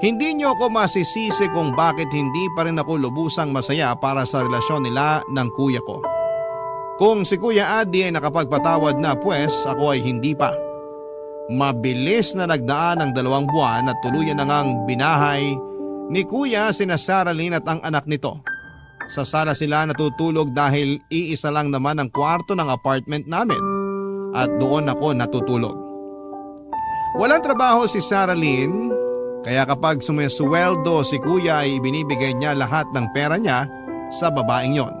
Hindi niyo ako masisisi kung bakit hindi pa rin ako lubusang masaya para sa relasyon nila ng kuya ko. Kung si Kuya Adi ay nakapagpatawad na pues ako ay hindi pa. Mabilis na nagdaan ang 2 buwan at tuluyan na ngang binahay ni Kuya sina Sarah Lynn at ang anak nito. Sa sala sila natutulog dahil iisa lang naman ang kwarto ng apartment namin at doon ako natutulog. Walang trabaho si Sarah Lynn kaya kapag sumisweldo si Kuya ay ibinibigay niya lahat ng pera niya sa babaeng yon.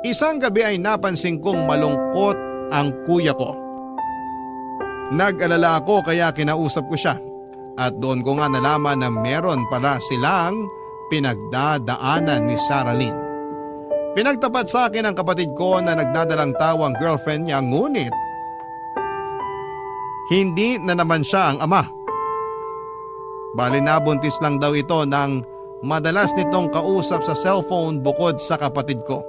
Isang gabi ay napansin kong malungkot ang kuya ko. Nag-alala ako kaya kinausap ko siya at doon ko nga nalaman na meron pala silang pinagdadaanan ni Sarah Lynn. Pinagtapat sa akin ang kapatid ko na nagdadalang tawang girlfriend niya ngunit hindi na naman siya ang ama. Bali nabuntis lang daw ito ng madalas nitong kausap sa cellphone bukod sa kapatid ko.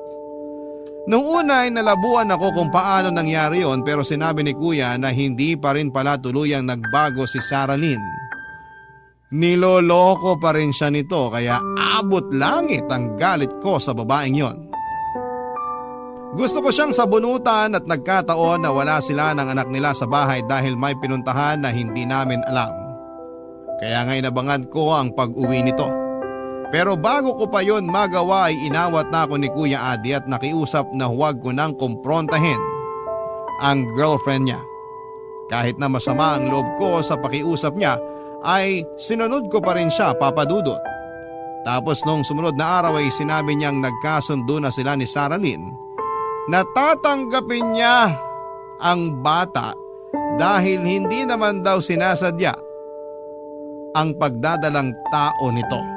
Nung una ay nalabuan ako kung paano nangyari yon, pero sinabi ni kuya na hindi pa rin pala tuluyang nagbago si Sarah Lynn. Niloloko pa rin siya nito kaya abot langit ang galit ko sa babaeng yon. Gusto ko siyang sabunutan at nagkataon na wala sila ng anak nila sa bahay dahil may pinuntahan na hindi namin alam. Kaya nga inabangan ko ang pag-uwi nito. Pero bago ko pa yon magawa ay inawat na ako ni Kuya Adi at nakiusap na huwag ko nang kumprontahin ang girlfriend niya. Kahit na masama ang loob ko sa pakiusap niya ay sinunod ko pa rin siya, Papa Dudut. Tapos nung sumunod na araw ay sinabi niyang nagkasundo na sila ni Sarah Lynn na tatanggapin niya ang bata dahil hindi naman daw sinasadya ang pagdadalang tao nito.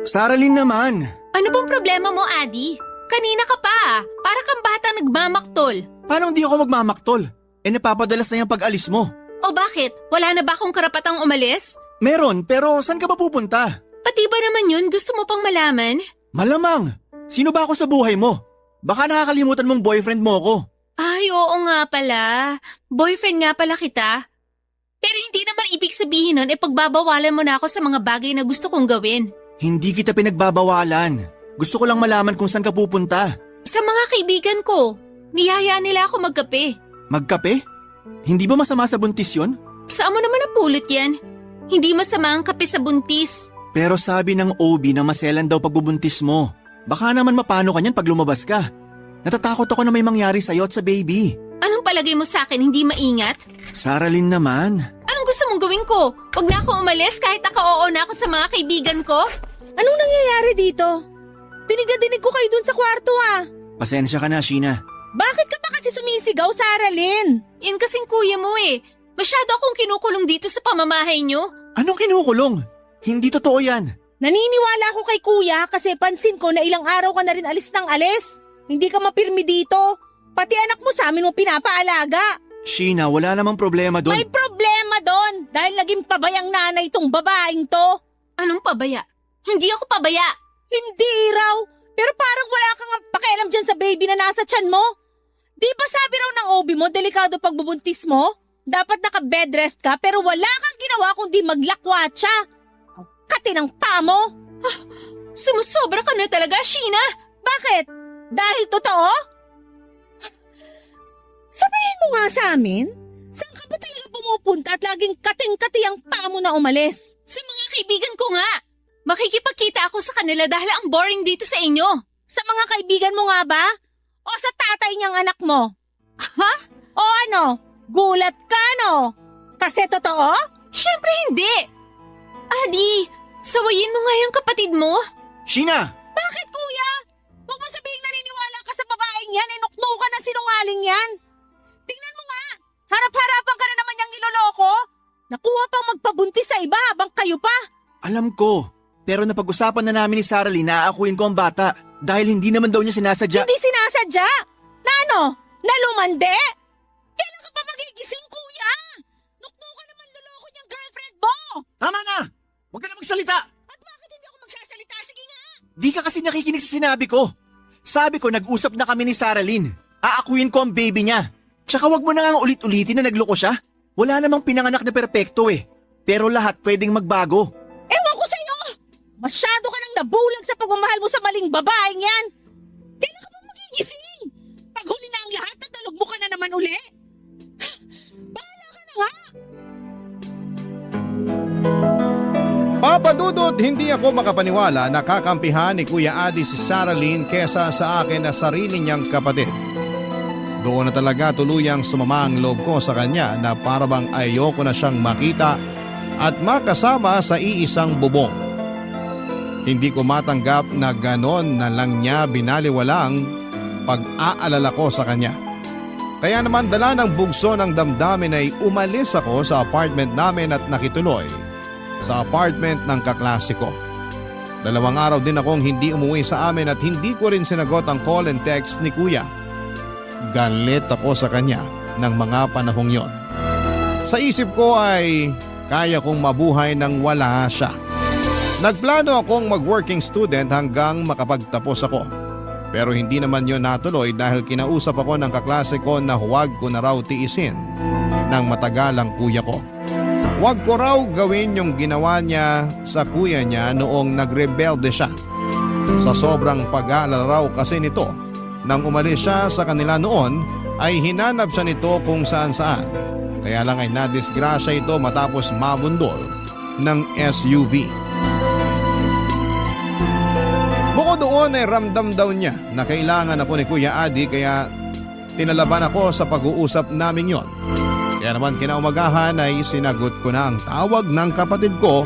Sarah Lynn naman! Ano bang problema mo, Adi? Kanina ka pa. Para kang bata nagmamaktol. Paano hindi ako magmamaktol? Napapadalas na yung pag-alis mo. O bakit? Wala na ba akong karapatang umalis? Meron, pero saan ka ba pupunta? Pati ba naman yun gusto mo pang malaman? Malamang! Sino ba ako sa buhay mo? Baka nakakalimutan mong boyfriend mo ko. Ay, oo nga pala. Boyfriend nga pala kita. Pero hindi naman ibig sabihin nun pagbabawalan mo na ako sa mga bagay na gusto kong gawin. Hindi kita pinagbabawalan. Gusto ko lang malaman kung saan ka pupunta. Sa mga kaibigan ko, niyaya nila ako magkape. Magkape? Hindi ba masama sa buntis yun? Saan mo naman napulot yan? Hindi masama ang kape sa buntis. Pero sabi ng OB na maselan daw pagbubuntis mo. Baka naman mapano ka niyan pag lumabas ka. Natatakot ako na may mangyari sa'yo at sa baby. Anong palagay mo sa akin, hindi maingat? Sarah Lynn naman. Anong gusto mong gawin ko? Huwag na ako umalis kahit naka-oo na ako sa mga kaibigan ko? Anong nangyayari dito? Dinig na dinig ko kayo dun sa kwarto ah. Pasensya ka na, Sheena. Bakit ka pa kasi sumisigaw, Sarah Lynn? Yan kasing kuya mo eh. Masyado akong kinukulong dito sa pamamahay nyo. Anong kinukulong? Hindi totoo yan. Naniniwala ako kay kuya kasi pansin ko na ilang araw ka na rin alis ng alis. Hindi ka mapirmi dito. Pati anak mo sa amin mo pinapaalaga. Sheena, wala namang problema doon. May problema doon dahil naging pabayang nanay itong babaeng to. Anong pabaya? Hindi ako pabaya. Hindi raw. Pero parang wala kang pakialam dyan sa baby na nasa tiyan mo. Di ba sabi raw ng OB mo, delikado pagbubuntis mo? Dapat naka-bed rest ka pero wala kang ginawa kundi maglakwatsa. Ang kati ng pa mo. Sumusobra ka na talaga, Sheena. Bakit? Dahil totoo? Sabihin mo nga sa amin, saan ka ba talaga pumupunta at laging kating-kati ang pa mo na umalis? Sa mga kaibigan ko nga. Makikipagkita ako sa kanila dahil ang boring dito sa inyo. Sa mga kaibigan mo nga ba? O sa tatay niyang anak mo? Ha? O ano? Gulat ka no? Kasi totoo? Syempre hindi. Adi, sawayin mo nga yung kapatid mo. Sheena! Bakit kuya? Huwag mo sabihing naniniwala ka sa babaeng yan, nukno ka na sinungaling yan. Tingnan mo nga, harap-harapan ka na naman niyang niloloko. Nakuha pang magpabuntis sa iba habang kayo pa. Alam ko, pero napag-usapan na namin ni Sarah Lynn na aakuin ko ang bata dahil hindi naman daw niya sinasadya. Hindi sinasadya? Na ano? Nalumande? Kailan ka pa magigising kuya? Nukno ka naman loloko niyang girlfriend mo. Tama na! Huwag ka na magsalita! At bakit hindi ako magsasalita? Sige nga. Di ka kasi nakikinig sa sinabi ko. Sabi ko nag-usap na kami ni Sarah Lynn. Aakuin ko ang baby niya. Tsaka wag mo na nga ulit-ulitin na nagloko siya. Wala namang pinanganak na perpekto eh. Pero lahat pwedeng magbago. Ewan ko sa'yo! Masyado ka nang nabulag sa pagmamahal mo sa maling babaeng yan! Kailan ka pa magigising? Pag huli na ang lahat, nadalog mo ka na naman uli? Bahala ka na nga! Papa Dudut, hindi ako makapaniwala na kakampihan ni Kuya Adi si Sarah Lynn kesa sa akin na sarili niyang kapatid. Doon na talaga tuluyang sumama ang loob ko sa kanya na parabang ayoko na siyang makita at makasama sa iisang bubong. Hindi ko matanggap na ganon na lang niya binaliwalang pag-aalala ko sa kanya. Kaya naman dala ng bugso ng damdamin ay umalis ako sa apartment namin at nakituloy sa apartment ng kaklase ko. 2 araw din akong hindi umuwi sa amin at hindi ko rin sinagot ang call and text ni kuya. Galit ako sa kanya ng mga panahong yon. Sa isip ko ay kaya kong mabuhay nang wala siya. Nagplano akong mag-working student hanggang makapagtapos ako. Pero hindi naman yon natuloy dahil kinausap ako ng kaklase ko na huwag ko na raw tiisin ng matagal ang kuya ko. Huwag ko raw gawin yung ginawa niya sa kuya niya noong nagrebelde siya. Sa sobrang pag-aalala raw kasi nito, nang umalis siya sa kanila noon ay hinanap siya nito kung saan saan. Kaya lang ay nadisgrasya ito matapos mabundol ng SUV. Bukod doon ay ramdam daw niya na kailangan ako ni Kuya Adi kaya tinalaban ako sa pag-uusap namin yon. Kaya naman kinaumagahan ay sinagot ko na ang tawag ng kapatid ko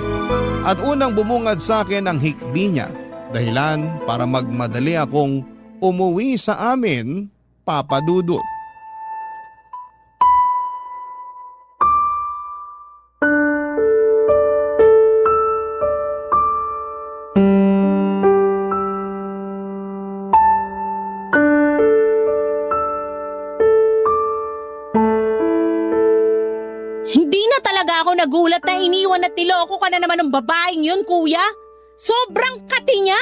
at unang bumungad sa akin ang hikbi niya dahilan para magmadali akong umuwi sa amin, Papa Dudut. Hindi na talaga ako nagulat na iniwan at niloko ka na naman ng babaeng yun, kuya. Sobrang kati niya.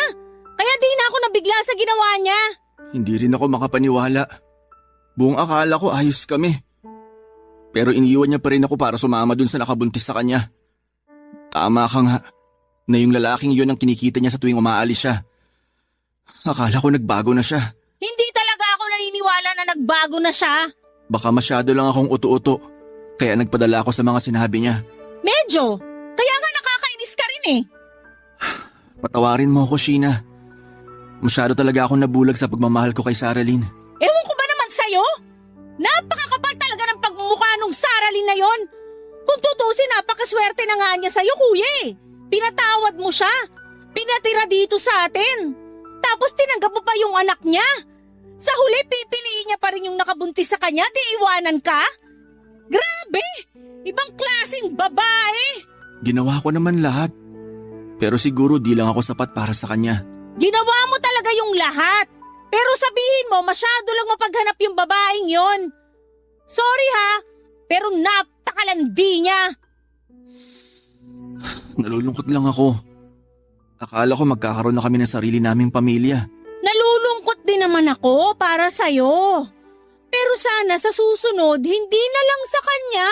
Kaya di na ako nabigla sa ginawa niya. Hindi rin ako makapaniwala. Buong akala ko ayos kami. Pero iniwan niya pa rin ako para sumama dun sa nakabuntis sa kanya. Tama ka nga, na yung lalaking yun ang kinikita niya sa tuwing umaalis siya. Akala ko nagbago na siya. Hindi talaga ako naniniwala na nagbago na siya. Baka masyado lang akong uto-uto, kaya nagpadala ako sa mga sinabi niya. Medyo. Kaya nga nakakainis ka rin eh. Patawarin mo ako, Sheena. Masyado talaga akong nabulag sa pagmamahal ko kay Saralyn. Ewan ko ba naman sa'yo? Napakakapal talaga ng pagmumukha nung Saralyn na yon. Kung tutusin, napakaswerte na nga niya sa'yo, kuya eh. Pinatawad mo siya. Pinatira dito sa atin. Tapos tinanggap mo pa yung anak niya. Sa huli, pipiliin niya pa rin yung nakabuntis sa kanya, di iwanan ka? Grabe! Ibang klaseng babae! Ginawa ko naman lahat. Pero siguro di lang ako sapat para sa kanya. Ginawa mo talaga yung lahat. Pero sabihin mo, masyado lang mapaghanap yung babaeng yon. Sorry ha, pero napakalandi niya. Nalulungkot lang ako. Akala ko magkakaroon na kami ng sarili naming pamilya. Nalulungkot din naman ako para sa'yo. Pero sana sa susunod, hindi na lang sa kanya.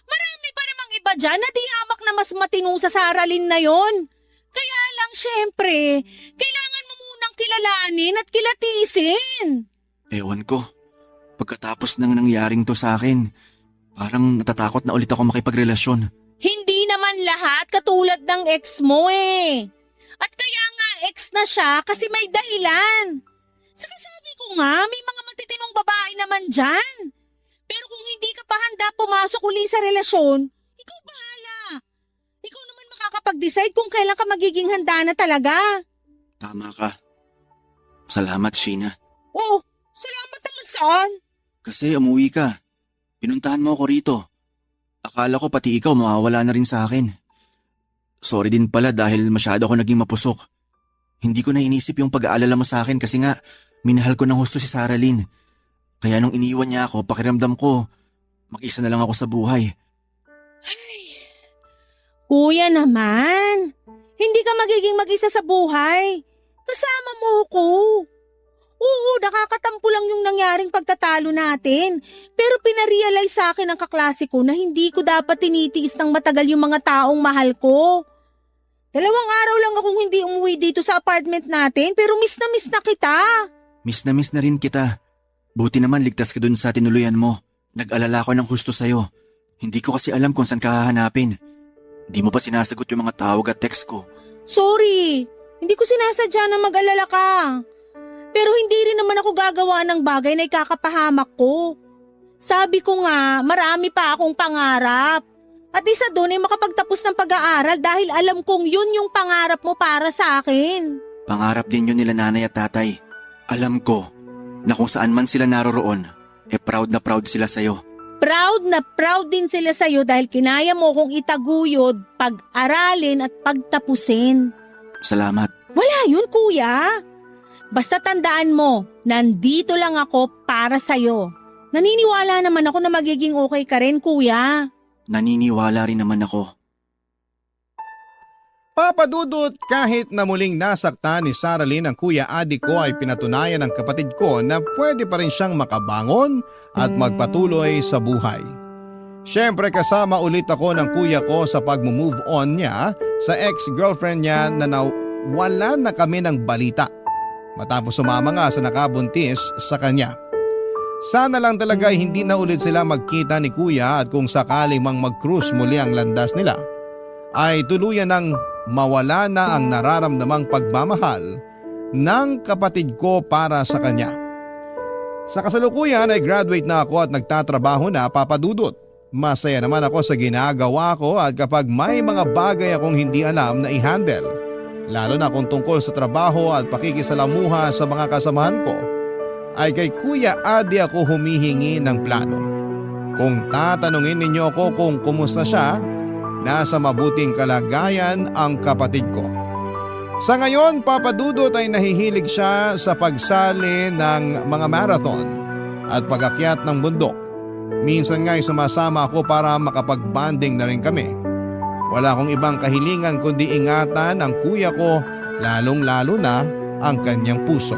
Marami pa namang iba dyan na di hamak na mas matino sa Saralyn na yon. Kaya lang syempre, kailangan mo munang kilalanin at kilatisin. Ewan ko. Pagkatapos ng nangyaring to sa akin, parang natatakot na ulit ako makipagrelasyon. Hindi naman lahat katulad ng ex mo eh. At kaya nga ex na siya kasi may dahilan. Saka sabi ko nga, may mga matitinong babae naman dyan. Pero kung hindi ka pa handa pumasok uli sa relasyon, ikaw bahala. Ikaw naman makakapag-decide kung kailan ka magiging handa na talaga. Tama ka. Salamat, Sheena. Oh, salamat naman saan? Kasi umuwi ka. Pinuntahan mo ako rito. Akala ko pati ikaw mawawala na rin sa akin. Sorry din pala dahil masyado ako naging mapusok. Hindi ko na inisip yung pag-aalala mo sa akin kasi nga minahal ko ng husto si Saralyn. Kaya nung iniwan niya ako, pakiramdam ko, mag-isa na lang ako sa buhay. Kuya naman, hindi ka magiging mag-isa sa buhay. Kasama mo ko. Oo, nakakatampo lang yung nangyaring pagtatalo natin. Pero pinarealize sa akin ng kaklase ko na hindi ko dapat tinitiis ng matagal yung mga taong mahal ko. 2 araw lang akong hindi umuwi dito sa apartment natin pero miss na kita. Miss na rin kita. Buti naman ligtas ka dun sa tinuluyan mo. Nag-alala ko ng husto sa'yo. Hindi ko kasi alam kung saan ka hahanapin. Di mo pa sinasagot yung mga tawag at text ko. Sorry, hindi ko sinasadya na mag-alala ka. Pero hindi rin naman ako gagawa ng bagay na ikakapahamak ko. Sabi ko nga, marami pa akong pangarap. At isa doon ay makapagtapos ng pag-aaral dahil alam kong yun yung pangarap mo para sa akin. Pangarap din yun nila nanay at tatay. Alam ko na kung saan man sila naroroon, proud na proud sila sa'yo. Proud na proud din sila sa'yo dahil kinaya mo kong itaguyod, pag-aralin at pagtapusin. Salamat. Wala yun, kuya. Basta tandaan mo, nandito lang ako para sa'yo. Naniniwala naman ako na magiging okay ka rin, kuya. Naniniwala rin naman ako. Papa Dudut, kahit na muling nasaktan ni Saralyn ang Kuya Adi ko ay pinatunayan ng kapatid ko na pwede pa rin siyang makabangon at magpatuloy sa buhay. Siyempre kasama ulit ako ng kuya ko sa pag-move on niya sa ex-girlfriend niya na wala na kami ng balita matapos sumama nga sa nakabuntis sa kanya. Sana lang talaga hindi na ulit sila magkita ni kuya at kung sakaling mang mag-cruise muli ang landas nila ay tuluyan ng mawala na ang nararamdamang pagmamahal ng kapatid ko para sa kanya. Sa kasalukuyan ay graduate na ako at nagtatrabaho na, Papa Dudut. Masaya naman ako sa ginagawa ko at kapag may mga bagay akong hindi alam na i-handle, lalo na kung tungkol sa trabaho at pakikisalamuha sa mga kasamahan ko, ay kay Kuya Adi ako humihingi ng plano. Kung tatanungin ninyo ako kung kumusta siya, nasa mabuting kalagayan ang kapatid ko. Sa ngayon, Papa Dudut ay nahihilig siya sa pagsali ng mga marathon at pag-akyat ng bundok. Minsan nga ay sumasama ako para makapag-banding na rin kami. Wala akong ibang kahilingan kundi ingatan ang kuya ko, lalong-lalo na ang kanyang puso.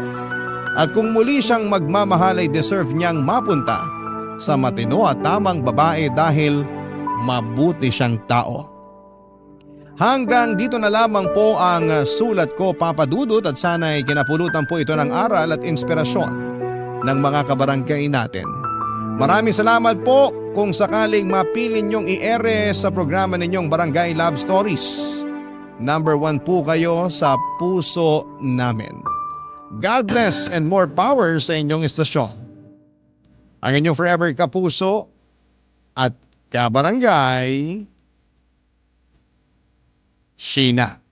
At kung muli siyang magmamahal ay deserve niyang mapunta sa matino at tamang babae dahil mabuti siyang tao. Hanggang dito na lamang po ang sulat ko, Papa Dudut, at sana'y kinapulutan po ito ng aral at inspirasyon ng mga kabarangay natin. Maraming salamat po kung sakaling mapili niyong i-ere sa programa ninyong Barangay Love Stories. Number 1 po kayo sa puso namin. God bless and more power sa inyong istasyon. Ang inyong forever kapuso at kabarangay, Sheena.